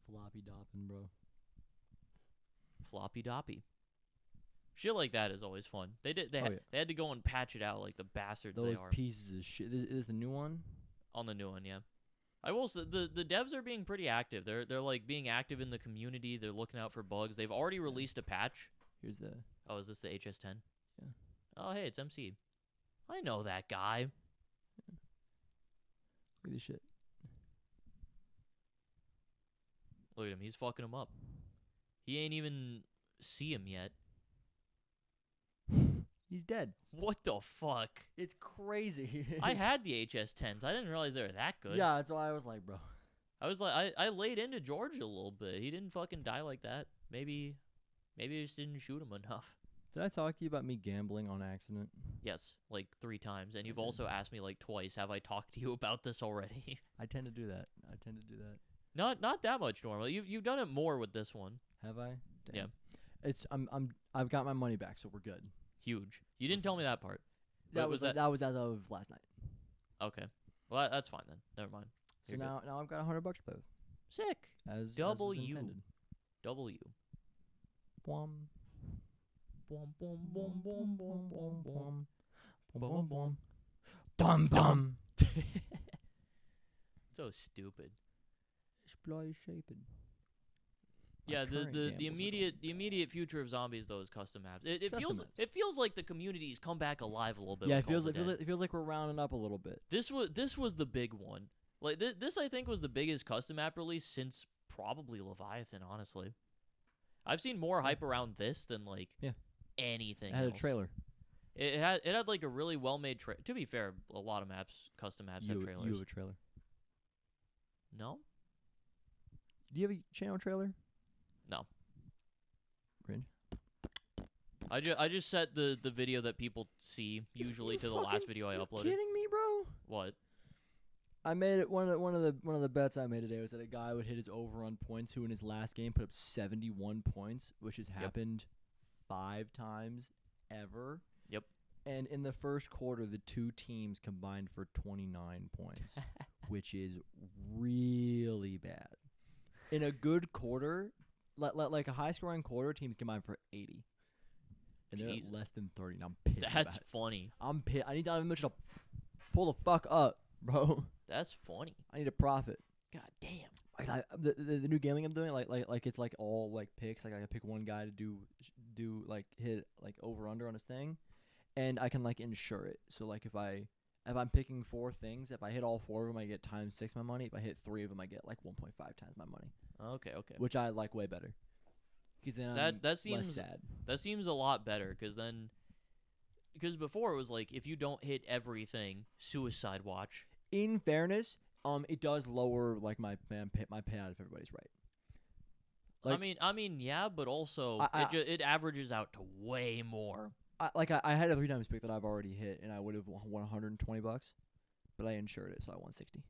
Floppy dopping, bro. Floppy doppy. Shit like that is always fun. They Yeah. had to go and patch it out like the bastards Those they are. pieces of shit. Is this the new one? On the new one, yeah. I will say the devs are being pretty active. They're like being active in the community. They're looking out for bugs. They've already released a patch. Here's the. Oh, is this the HS10? Yeah. Oh, hey, it's MC. I know that guy. Look at this shit. Look at him. He's fucking him up. He ain't even see him yet. He's dead. What the fuck? It's crazy. I had the HS10s. I didn't realize they were that good. Yeah, that's why I was like, bro. I was like, I laid into George a little bit. He didn't fucking die like that. Maybe I just didn't shoot him enough. Did I talk to you about me gambling on accident? Yes, like 3 times. And you've Okay. also asked me like twice, have I talked to you about this already? I tend to do that. Not that much normally. You've done it more with this one. Have I? Yeah. I've got my money back, so we're good. Huge. You didn't tell me that part. That But was that that was as of last night. okay? Well, that's fine then. Never mind. So You're good. now I've got $100 to play with. Sick. As Double was you. intended. W. Bwom. Boom, boom, boom, boom, boom, boom, boom. Bum bum. Dum dum. So stupid. Exploit shaping. Yeah, the immediate future of zombies though is custom maps. It Custom feels maps. it feels like the community's come back alive a little bit. Yeah, with it feels Call like of the Dead. it feels like we're rounding up a little bit. This was the big one. Like this I think was the biggest custom map release since probably Leviathan. Honestly, I've seen more hype around this than like Yeah. anything. It had a else. trailer. It had like a really well made trailer. To be fair, a lot of custom maps have trailers. You have a trailer. No, Do you have a channel trailer? no. Cringe. I just set the video that people see usually You to the last fucking- video I you uploaded. Kidding me, bro? What? I made it. One of the bets I made today was that a guy would hit his over on points who in his last game put up 71 points, which has happened 5 times ever. Yep. And in the first quarter, the two teams combined for 29 points, which is really bad. In a good quarter, like a high-scoring quarter, teams combine for 80. And they're Jesus. at less than 30. And I'm pissed That's about it. funny. I'm pissed. I need Donovan Mitchell to pull the fuck up, bro. That's funny. I need a profit. God damn. Like the new gambling I'm doing, like it's like all like picks. Like I pick one guy to do like hit like over under on his thing, and I can like insure it. So like if I'm picking 4 things, if I hit all 4 of them, I get times 6 my money. If I hit 3 of them, I get like 1.5 times my money, Okay. which I like way better. Because then That I'm seems less sad. That seems a lot better because before it was like if you don't hit everything, suicide watch. In fairness, it does lower like my payout if everybody's right. Like, I mean, yeah, but also it averages out to way more. I had a 3 times pick that I've already hit, and I would have won $120, but I insured it, so I won 60.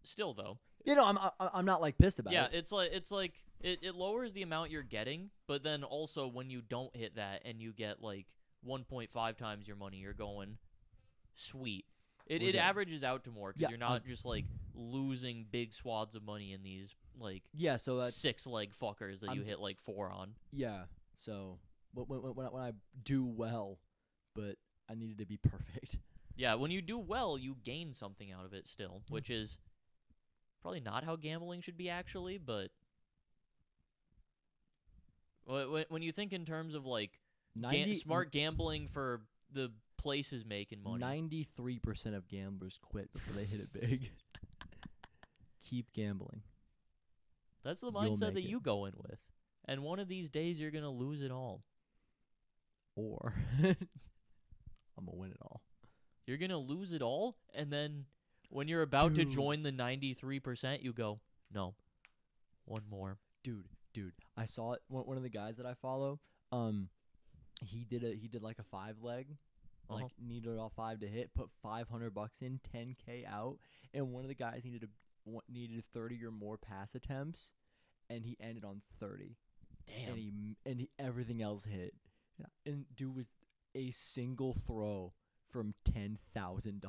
Still though, You know, I'm not like pissed about yeah, it. it's like it lowers the amount you're getting, but then also when you don't hit that and you get like 1.5 times your money, you're going sweet. We're It good. averages out to more because Yeah, you're not just like losing big swaths of money in these like Yeah, so that's 6-leg fuckers that you I'm- hit like 4 on. yeah. So when I do well, but I needed to be perfect. Yeah, when you do well, you gain something out of it still, which is probably not how gambling should be actually, but when you think in terms of like smart gambling for the places making money. 93% of gamblers quit before they hit it big. Keep gambling. That's the You'll mindset make that it. you go in with. And one of these days you're going to lose it all. Or I'm gonna win it all. You're going to lose it all, and then when you're about to Dude. join the 93%, you go, no, one more. Dude, I saw it. One of the guys that I follow, he did like a 5-leg, like needed all 5 to hit, put $500 in, 10K out, and one of the guys needed 30 or more pass attempts, and he ended on 30. Damn. And he everything else hit, and dude was a single throw from $10,000.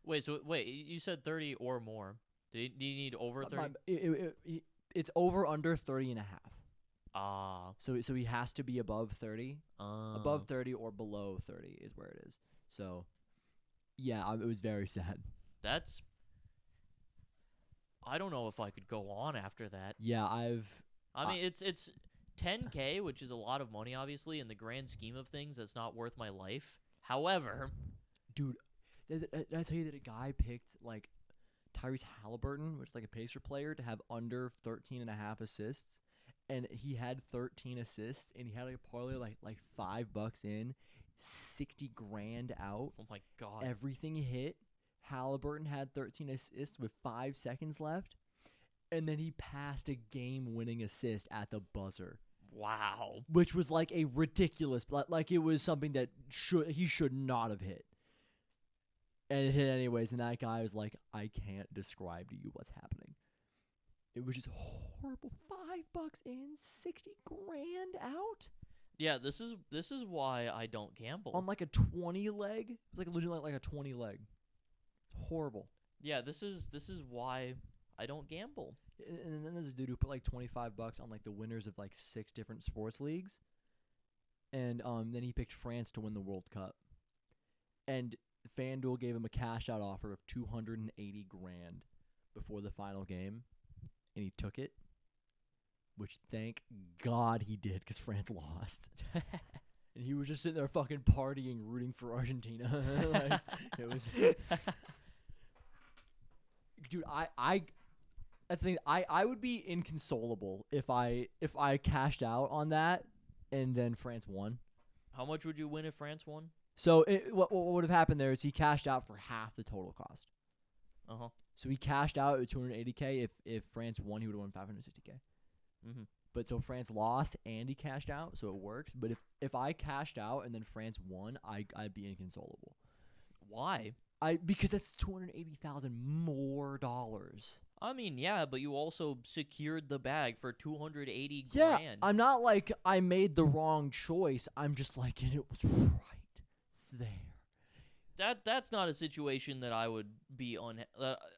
Wait, you said 30 or more. Do you need over 30? It's over under 30 and a half. Ah. So he has to be above 30. Above 30 or below 30 is where it is. So, yeah, it was very sad. That's... I don't know if I could go on after that. Yeah, I mean, it's 10K, which is a lot of money, obviously. In the grand scheme of things, that's not worth my life. However, Dude, did I tell you that a guy picked like Tyrese Halliburton, which is like a Pacer player, to have under 13.5 assists, and he had 13 assists, and he had like a parlay like $5 in, 60 grand out, oh my god. everything hit. Halliburton had 13 assists with 5 seconds left, and then he passed a game-winning assist at the buzzer, Wow. which was like a ridiculous, like it was something that he should not have hit. And it hit anyways, and that guy was like, I can't describe to you what's happening. It was just horrible. $5 in, 60 grand out Yeah, this is why I don't gamble. on like a 20 leg. It was like legitimately like a 20 leg. Horrible. Yeah, this is why I don't gamble. And then there's a dude who put like $25 on like the winners of like 6 different sports leagues, and then he picked France to win the World Cup, and FanDuel gave him a cash out offer of 280 grand before the final game, and he took it, which thank God he did, because France lost. And he was just sitting there fucking partying, rooting for Argentina. Like, it was, dude. That's the thing. I would be inconsolable if I cashed out on that, and then France won. How much would you win if France won? So what would have happened there is he cashed out for half the total cost. Uh-huh. So he cashed out at 280K. If France won, he would have won 560K. Mm-hmm. But so France lost and he cashed out, so it works. But if I cashed out and then France won, I'd be inconsolable. Why? Because that's $280,000 more dollars. I mean, yeah, but you also secured the bag for 280 Yeah, grand. I'm not like I made the wrong choice. I'm just like, and it was right there. That's not a situation that I would be on.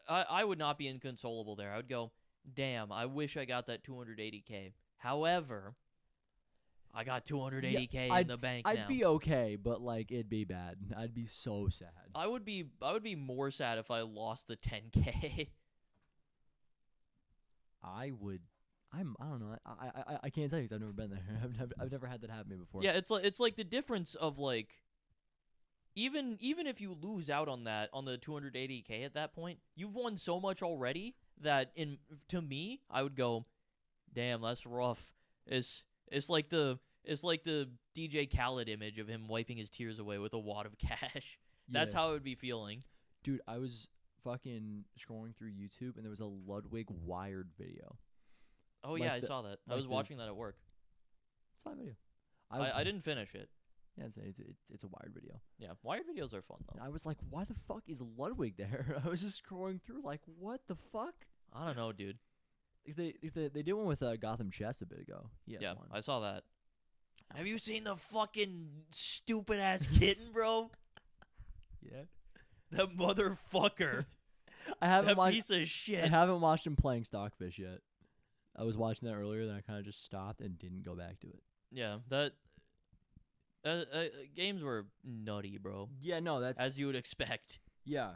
I would not be inconsolable there. I would go, damn, I wish I got that 280K. However, I got 280K in the bank now. I'd be okay, but like it'd be bad. I'd be so sad. I would be more sad if I lost the 10K. I don't know. I can't tell you because I've never been there. I've never had that happen to me before. Yeah, it's like the difference of like even if you lose out on that on the 280K at that point, you've won so much already that to me, I would go, damn, that's rough. It's like the DJ Khaled image of him wiping his tears away with a wad of cash. That's how I would be feeling. Dude, I was fucking scrolling through YouTube and there was a Ludwig Wired video. Oh Like yeah, I the- saw that. I like was this- watching that at work. It's a fine video. I didn't finish it. Yeah, it's a Wired video. Yeah, Wired videos are fun though. And I was like, why the fuck is Ludwig there? I was just scrolling through like, what the fuck? I don't know, dude. Because they did one with Gotham Chess a bit ago. He has Yeah, one. I saw that. Have you seen the fucking stupid ass kitten, bro? Yeah. That motherfucker. I haven't That watched. piece of I shit. haven't watched him playing Stockfish yet. I was watching that earlier, then I kind of just stopped and didn't go back to it. Yeah, that games were nutty, bro. Yeah, no, that's As you would expect. Yeah.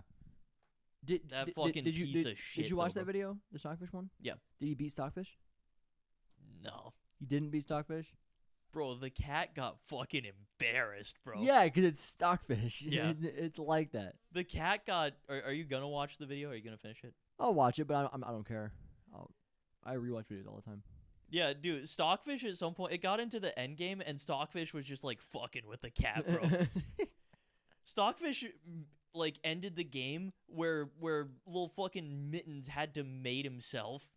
That fucking piece of shit, Did you watch though, that video, the Stockfish one? Yeah. Did he beat Stockfish? No. He didn't beat Stockfish. Bro, the cat got fucking embarrassed, bro. Yeah, because it's Stockfish. Yeah. It's like that. The cat got... Are you gonna watch the video? Are you gonna finish it? I'll watch it, but I don't care. I rewatch videos all the time. Yeah, dude, Stockfish at some point... It got into the end game, and Stockfish was just, like, fucking with the cat, bro. Stockfish... like ended the game where little fucking Mittens had to mate himself.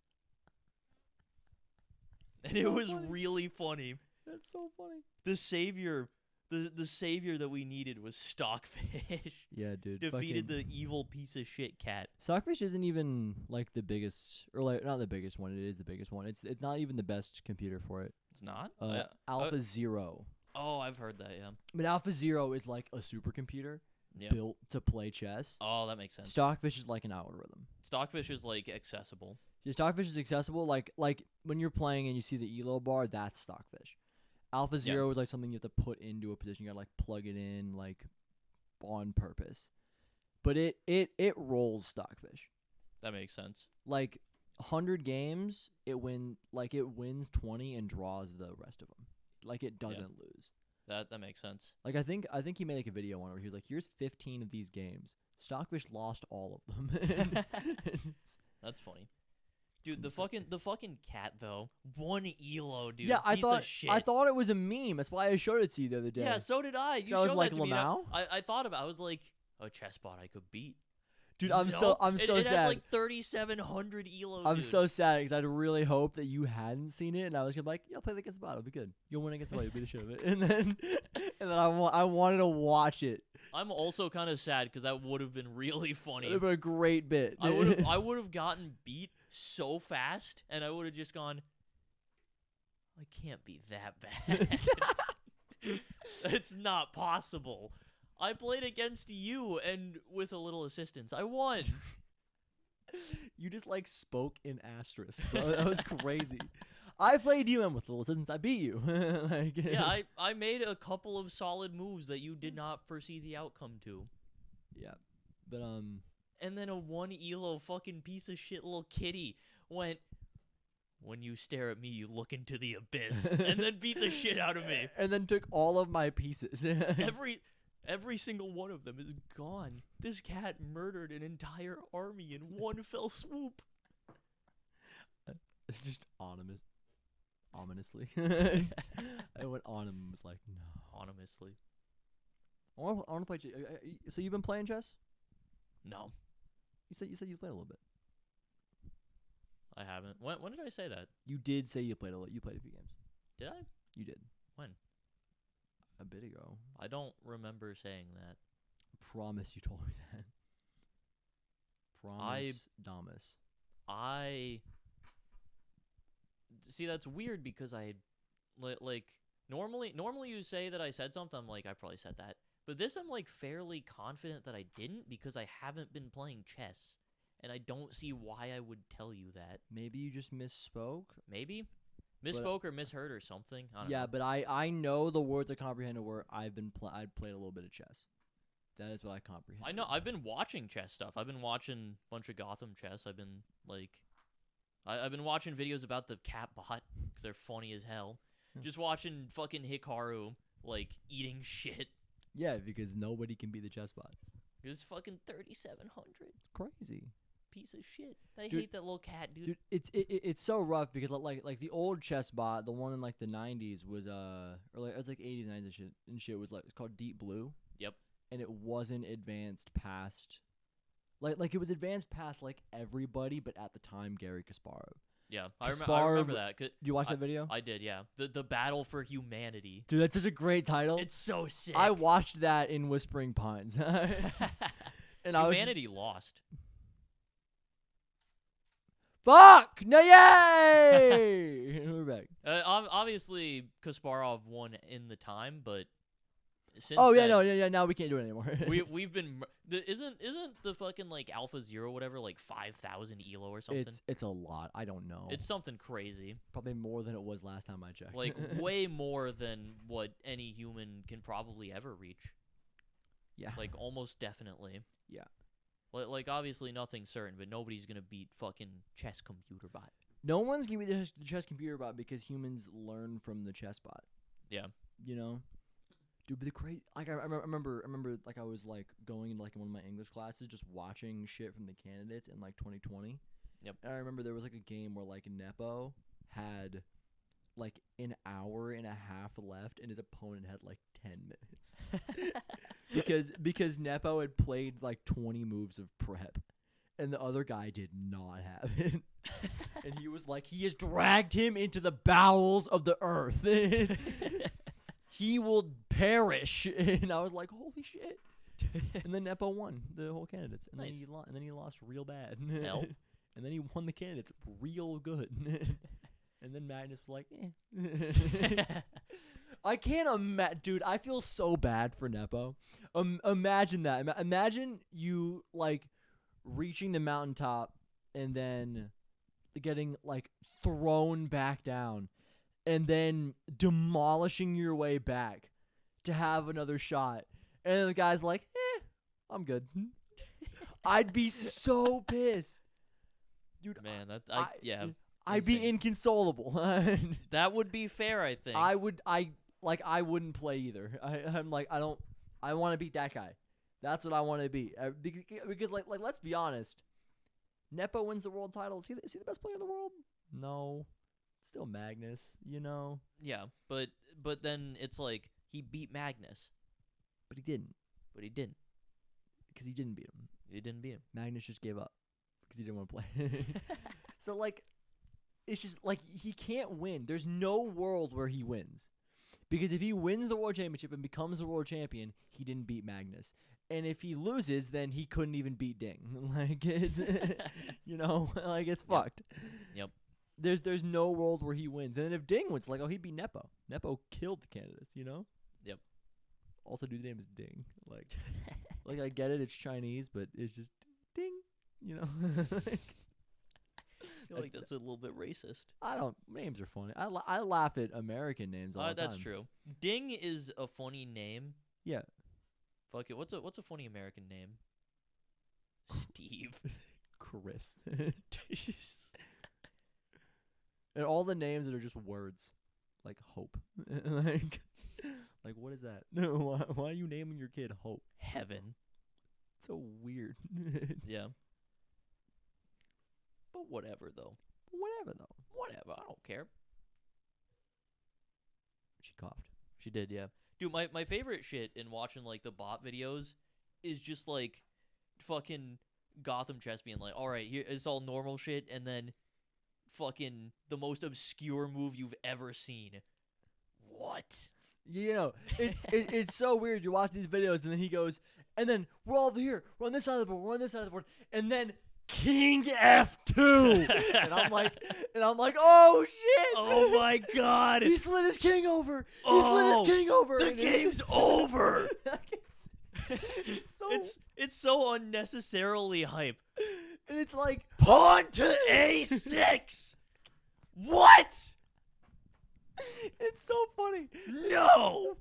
And So it was funny. really funny. That's so funny. The savior that we needed was Stockfish. Yeah, dude. Defeated the evil piece of shit cat. Stockfish isn't even like the biggest, or like not the biggest one. It is the biggest one. It's not even the best computer for it. It's not? Alpha Zero. Oh, I've heard that, yeah. But Alpha Zero is like a supercomputer Yeah. built to play chess. Oh, that makes sense. Stockfish is like an algorithm. Stockfish is like accessible. See, Stockfish is accessible. Like when you're playing and you see the elo bar, that's Stockfish. Alpha Zero is like something you have to put into a position. You gotta like plug it in like on purpose. But it rolls Stockfish. That makes sense. Like 100 games, it wins 20 and draws the rest of them. Like it doesn't lose. That makes sense. Like I think he made like a video on it where he was like, "Here's 15 of these games. Stockfish lost all of them." That's funny. Dude, the fucking cat though. One elo, dude. Yeah, Piece of shit. I thought it was a meme. That's why I showed it to you the other day. Yeah, so did I. You So I was showed like, that to me. Lamau? I thought about. I was like, a chess bot I could beat. Dude, No, I'm so it sad. has like 3,700 elo. I'm dude. so sad because I'd really hoped that you hadn't seen it, and I was gonna be like, "Yeah, play against the bot. It'll be good. You'll win against the bot. You'll be the shit of it." And then I wanted to watch it. I'm also kind of sad because that would have been really funny. It would have been a great bit. I would have gotten beat so fast, and I would have just gone. I can't be that bad. It's not possible. I played against you, and with a little assistance, I won. You just like spoke in asterisk, bro. That was crazy. I played you, and with little assistance, I beat you. Like, Yeah, I made a couple of solid moves that you did not foresee the outcome to. yeah, but And then a one elo fucking piece of shit little kitty went, when you stare at me, you look into the abyss, and then beat the shit out of me. and then took all of my pieces. Every single one of them is gone. This cat murdered an entire army in one fell swoop. Just ominously. I went on and was like, no. Honestly. I want to play. So you've been playing chess? No, You said you played a little bit. I haven't. When did I say that? You did say you played a few games. Did I? You did. When? A bit ago. I don't remember saying that. Promise you told me that. Promise, Damas. I see. That's weird because I like normally you say that I said something. I'm like, I probably said that, but this I'm like fairly confident that I didn't because I haven't been playing chess, and I don't see why I would tell you that. Maybe you just misspoke. Maybe misspoke or misheard or something. I don't Yeah, know. but I know the words I comprehended were I'd played a little bit of chess. That is what I comprehend. I know. I've been watching chess stuff. I've been watching a bunch of Gotham chess. I've been like, I've been watching videos about the cat bot because they're funny as hell. Just watching fucking Hikaru like eating shit. Yeah, because nobody can be the chess bot. It's fucking 3,700. It's crazy. Piece of shit. I Dude- hate that little cat, dude. Dude, it's so rough because like the old chess bot, the one in like the 90s was or like it was like 80s 90s and shit was like it's called Deep Blue. Yep. And it wasn't advanced past like it was advanced past like everybody, but at the time Gary Kasparov. Yeah, I Kasparov- remember that. Did you watch that video? I did, yeah. The battle for humanity. Dude, that's such a great title. It's so sick. I watched that in Whispering Pines. And I was just, Humanity lost. fuck! No, yay! We're back. Obviously, Kasparov won in the time, but since Oh yeah, then, no, yeah. Now we can't do it anymore. we've been isn't the fucking like Alpha Zero whatever like 5,000 elo or something. it's a lot. I don't know. It's something crazy, probably more than it was last time I checked. like way more than what any human can probably ever reach. yeah, Like almost definitely. Yeah. Like obviously nothing's certain, but nobody's gonna beat fucking chess computer bot. no one's gonna be the chess computer bot because humans learn from the chess bot. Yeah. You know, dude. But the great like I remember like I was like going in like in one of my English classes just watching shit from the candidates in like 2020. Yep. And I remember there was like a game where like Nepo had like an hour and a half left and his opponent had like 10 minutes. because Nepo had played like 20 moves of prep and the other guy did not have it. And he was like, he has dragged him into the bowels of the earth. He will perish. And I was like, holy shit. And then Nepo won the whole candidates. And Nice. then he lost real bad. Hell. And then he won the candidates real good. And then Magnus was like, eh. I can't imagine. Dude, I feel so bad for Nepo. Imagine that. Imagine you, like, reaching the mountaintop and then getting, like, thrown back down and then demolishing your way back to have another shot. And then the guy's like, I'm good. I'd be so pissed. Dude, Man, I- yeah. I'd be Insane. inconsolable. That would be fair, I think. I like I wouldn't play either. I'm like I want to beat that guy. That's what I want to be. Because like let's be honest. Nepo wins the world title. Is he the best player in the world? No. Still Magnus, you know. Yeah, but then it's like he beat Magnus, But he didn't. but he didn't. Because he didn't beat him. He didn't beat him. Magnus just gave up. Because he didn't want to play. So like, it's just like he can't win. There's no world where he wins. Because if he wins the world championship and becomes the world champion, he didn't beat Magnus. And if he loses, then he couldn't even beat Ding. Like it's, you know, like it's fucked. Yep. There's no world where he wins. And then if Ding wins, like, oh, he'd be Nepo. Nepo killed the candidates, you know? Yep. Also, dude's name is Ding. Like I get it, it's Chinese, but it's just Ding, you know? I feel like that's a little bit racist. Names are funny. I laugh at American names all the time. That's true. Ding is a funny name. Yeah. Fuck it. What's a funny American name? Steve. Chris. And all the names that are just words. Like Hope. like what is that? No, why are you naming your kid Hope? Heaven. So weird. Yeah. But whatever though. Whatever though. Whatever. I don't care. She coughed. She did, yeah. Dude, my favorite shit in watching like the bot videos is just like fucking Gotham Chess being like, all right, here it's all normal shit, and then fucking the most obscure move you've ever seen. What? You know, it's so weird. You watch these videos, and then he goes, and then we're all here. We're on this side of the board. We're on this side of the board, and then King F2, and I'm like, oh shit! Oh my god! He slid his king over. He slid his king over. The game's over. It's so unnecessarily hype. And it's like pawn to A6. What? It's so funny. No.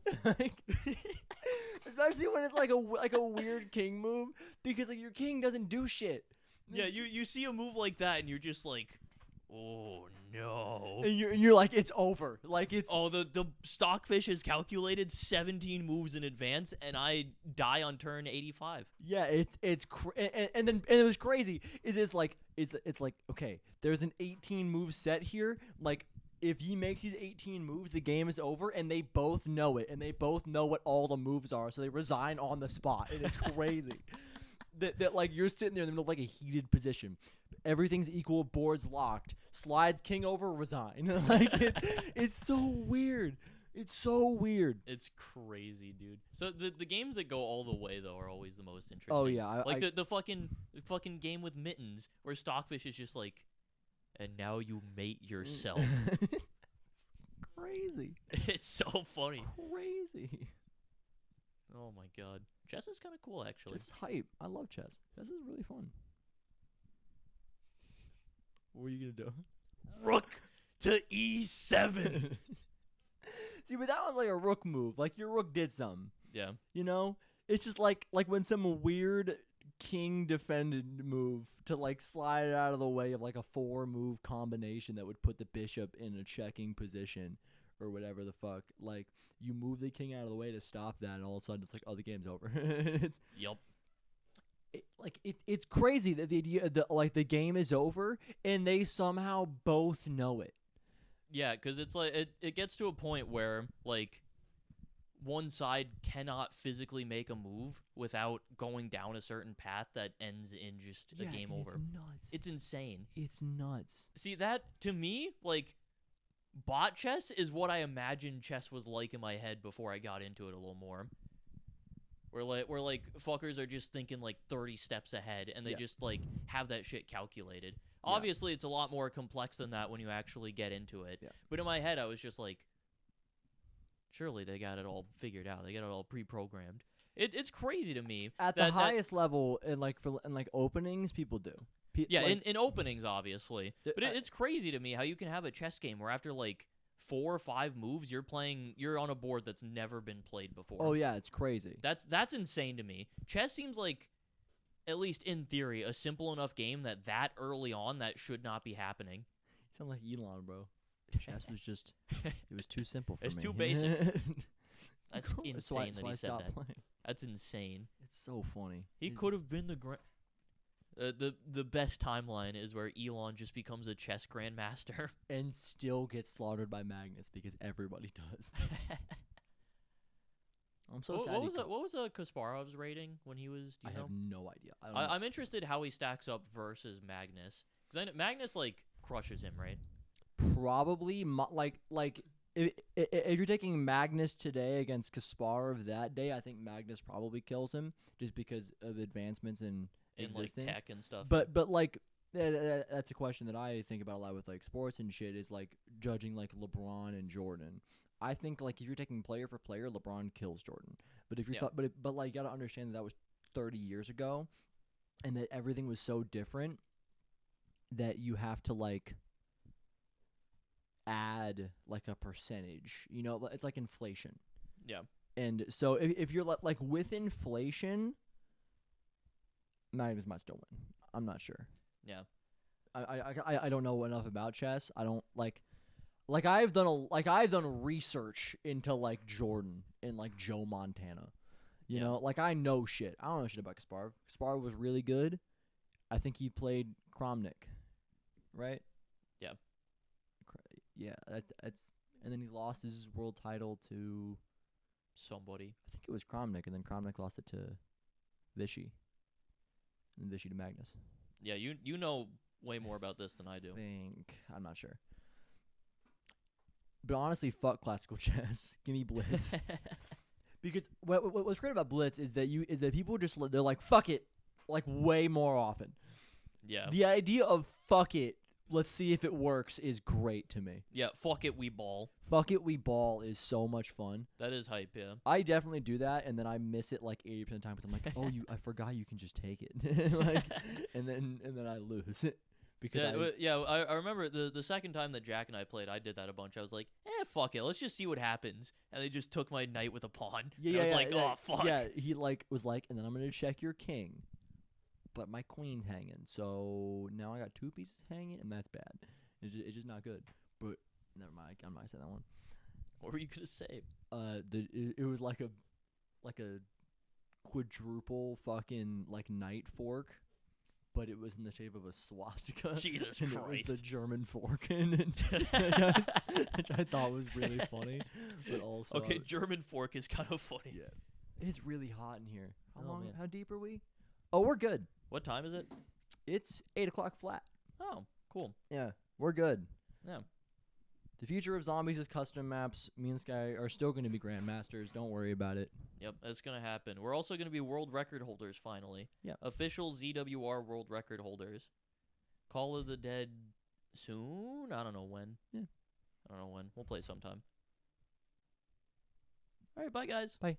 Especially when it's like a weird king move, because like your king doesn't do shit. Yeah, you see a move like that and you're just like, oh no. And you're like, it's over. Like it's the Stockfish has calculated 17 moves in advance and I die on turn 85. Yeah, and then it was crazy. It's like okay, there's an 18 move set here. Like if he makes these 18 moves, the game is over, and they both know it, and they both know what all the moves are, so they resign on the spot, and it's crazy. that like you're sitting there in the middle of like a heated position. Everything's equal, board's locked. Slides king over, resign. Like it's so weird. It's so weird. It's crazy, dude. So the games that go all the way though are always the most interesting. Oh yeah, the fucking game with Mittens where Stockfish is just like, and now you mate yourself. It's crazy. It's so funny. It's crazy. Oh my god. Chess is kind of cool, actually. It's hype. I love chess. Chess is really fun. What were you gonna do? Rook to E7. See, but that was like a rook move. Like your rook did something. Yeah. You know? It's just like when some weird king defended move to like slide it out of the way of like a 4-move combination that would put the bishop in a checking position or whatever the fuck. Like you move the king out of the way to stop that, and all of a sudden it's like, oh, the game's over. It's crazy that the idea that like the game is over and they somehow both know it. Yeah, because it's like it gets to a point where like one side cannot physically make a move without going down a certain path that ends in just a game over. It's nuts. It's insane. It's nuts. See, that to me, like bot chess is what I imagined chess was like in my head before I got into it a little more. Where like fuckers are just thinking like 30 steps ahead and they just like have that shit calculated. Yeah. Obviously, it's a lot more complex than that when you actually get into it. Yeah. But in my head, I was just like, surely they got it all figured out. They got it all pre-programmed. It's crazy to me. At the highest level, in openings, people do. In openings, obviously. But it's crazy to me how you can have a chess game where after like 4 or 5 moves, you're on a board that's never been played before. Oh yeah, it's crazy. That's insane to me. Chess seems like, at least in theory, a simple enough game that early on that should not be happening. You sound like Elon, bro. Chess was just, it was too simple for It's me. too basic. That's So insane so that I he said stopped that. playing. That's insane. It's so funny. He could have been the best timeline is where Elon just becomes a chess grandmaster. and still gets slaughtered by Magnus because everybody does. I'm so sad. What was Kasparov's rating when he was? Do I you know? have no idea. I don't know. I'm interested how he stacks up versus Magnus because I know Magnus like crushes him, right? Probably like if you're taking Magnus today against Kasparov that day, I think Magnus probably kills him just because of advancements in In like existence. tech and stuff. But like that's a question that I think about a lot with like sports and shit is like judging like LeBron and Jordan. I think like if you're taking player for player, LeBron kills Jordan. But if you're but like you gotta understand that was 30 years ago, and that everything was so different that you have to like add like a percentage. You know, it's like inflation. Yeah. And so if you're like with inflation, Magnus might still win. I'm not sure. Yeah. I don't know enough about chess. I don't like I've done research into like Jordan and like Joe Montana. You know, like I know shit. I don't know shit about Kasparov. Kasparov was really good. I think he played Kramnik, right? Yeah. Yeah, that's and then he lost his world title to Somebody. I think it was Kramnik, and then Kramnik lost it to Vichy, and Vichy to Magnus. Yeah, you know way more about this than I do. I'm not sure. But honestly, fuck classical chess. Give me Blitz. Because what's great about Blitz is that people just they're like fuck it, like way more often. Yeah. The idea of fuck it, let's see if it works is great to me. Yeah, fuck it, we ball. Fuck it, we ball is so much fun. That is hype, yeah. I definitely do that, and then I miss it like 80% of the time because I'm like, oh, I forgot you can just take it, like, and then I lose it because I remember the second time that Jack and I played, I did that a bunch. I was like, fuck it, let's just see what happens, and they just took my knight with a pawn. I was like, oh fuck. Yeah, he was like, and then I'm gonna check your king, but my queen's hanging, so now I got two pieces hanging, and that's bad. It's just not good. But never mind, I'm not gonna say that one. What were you gonna say? It was like a quadruple fucking like knight fork, but it was in the shape of a swastika. Jesus and Christ! It was the German fork, which I thought was really funny, but also okay, German fork is kind of funny. Yeah, it's really hot in here. Man. How deep are we? Oh, we're good. What time is it? It's 8:00 flat. Oh, cool. Yeah, we're good. Yeah. The future of zombies is custom maps. Me and Sky are still going to be grandmasters. Don't worry about it. Yep, that's going to happen. We're also going to be world record holders finally. Yeah. Official ZWR world record holders. Call of the Dead soon? I don't know when. Yeah. I don't know when. We'll play sometime. All right, bye, guys. Bye.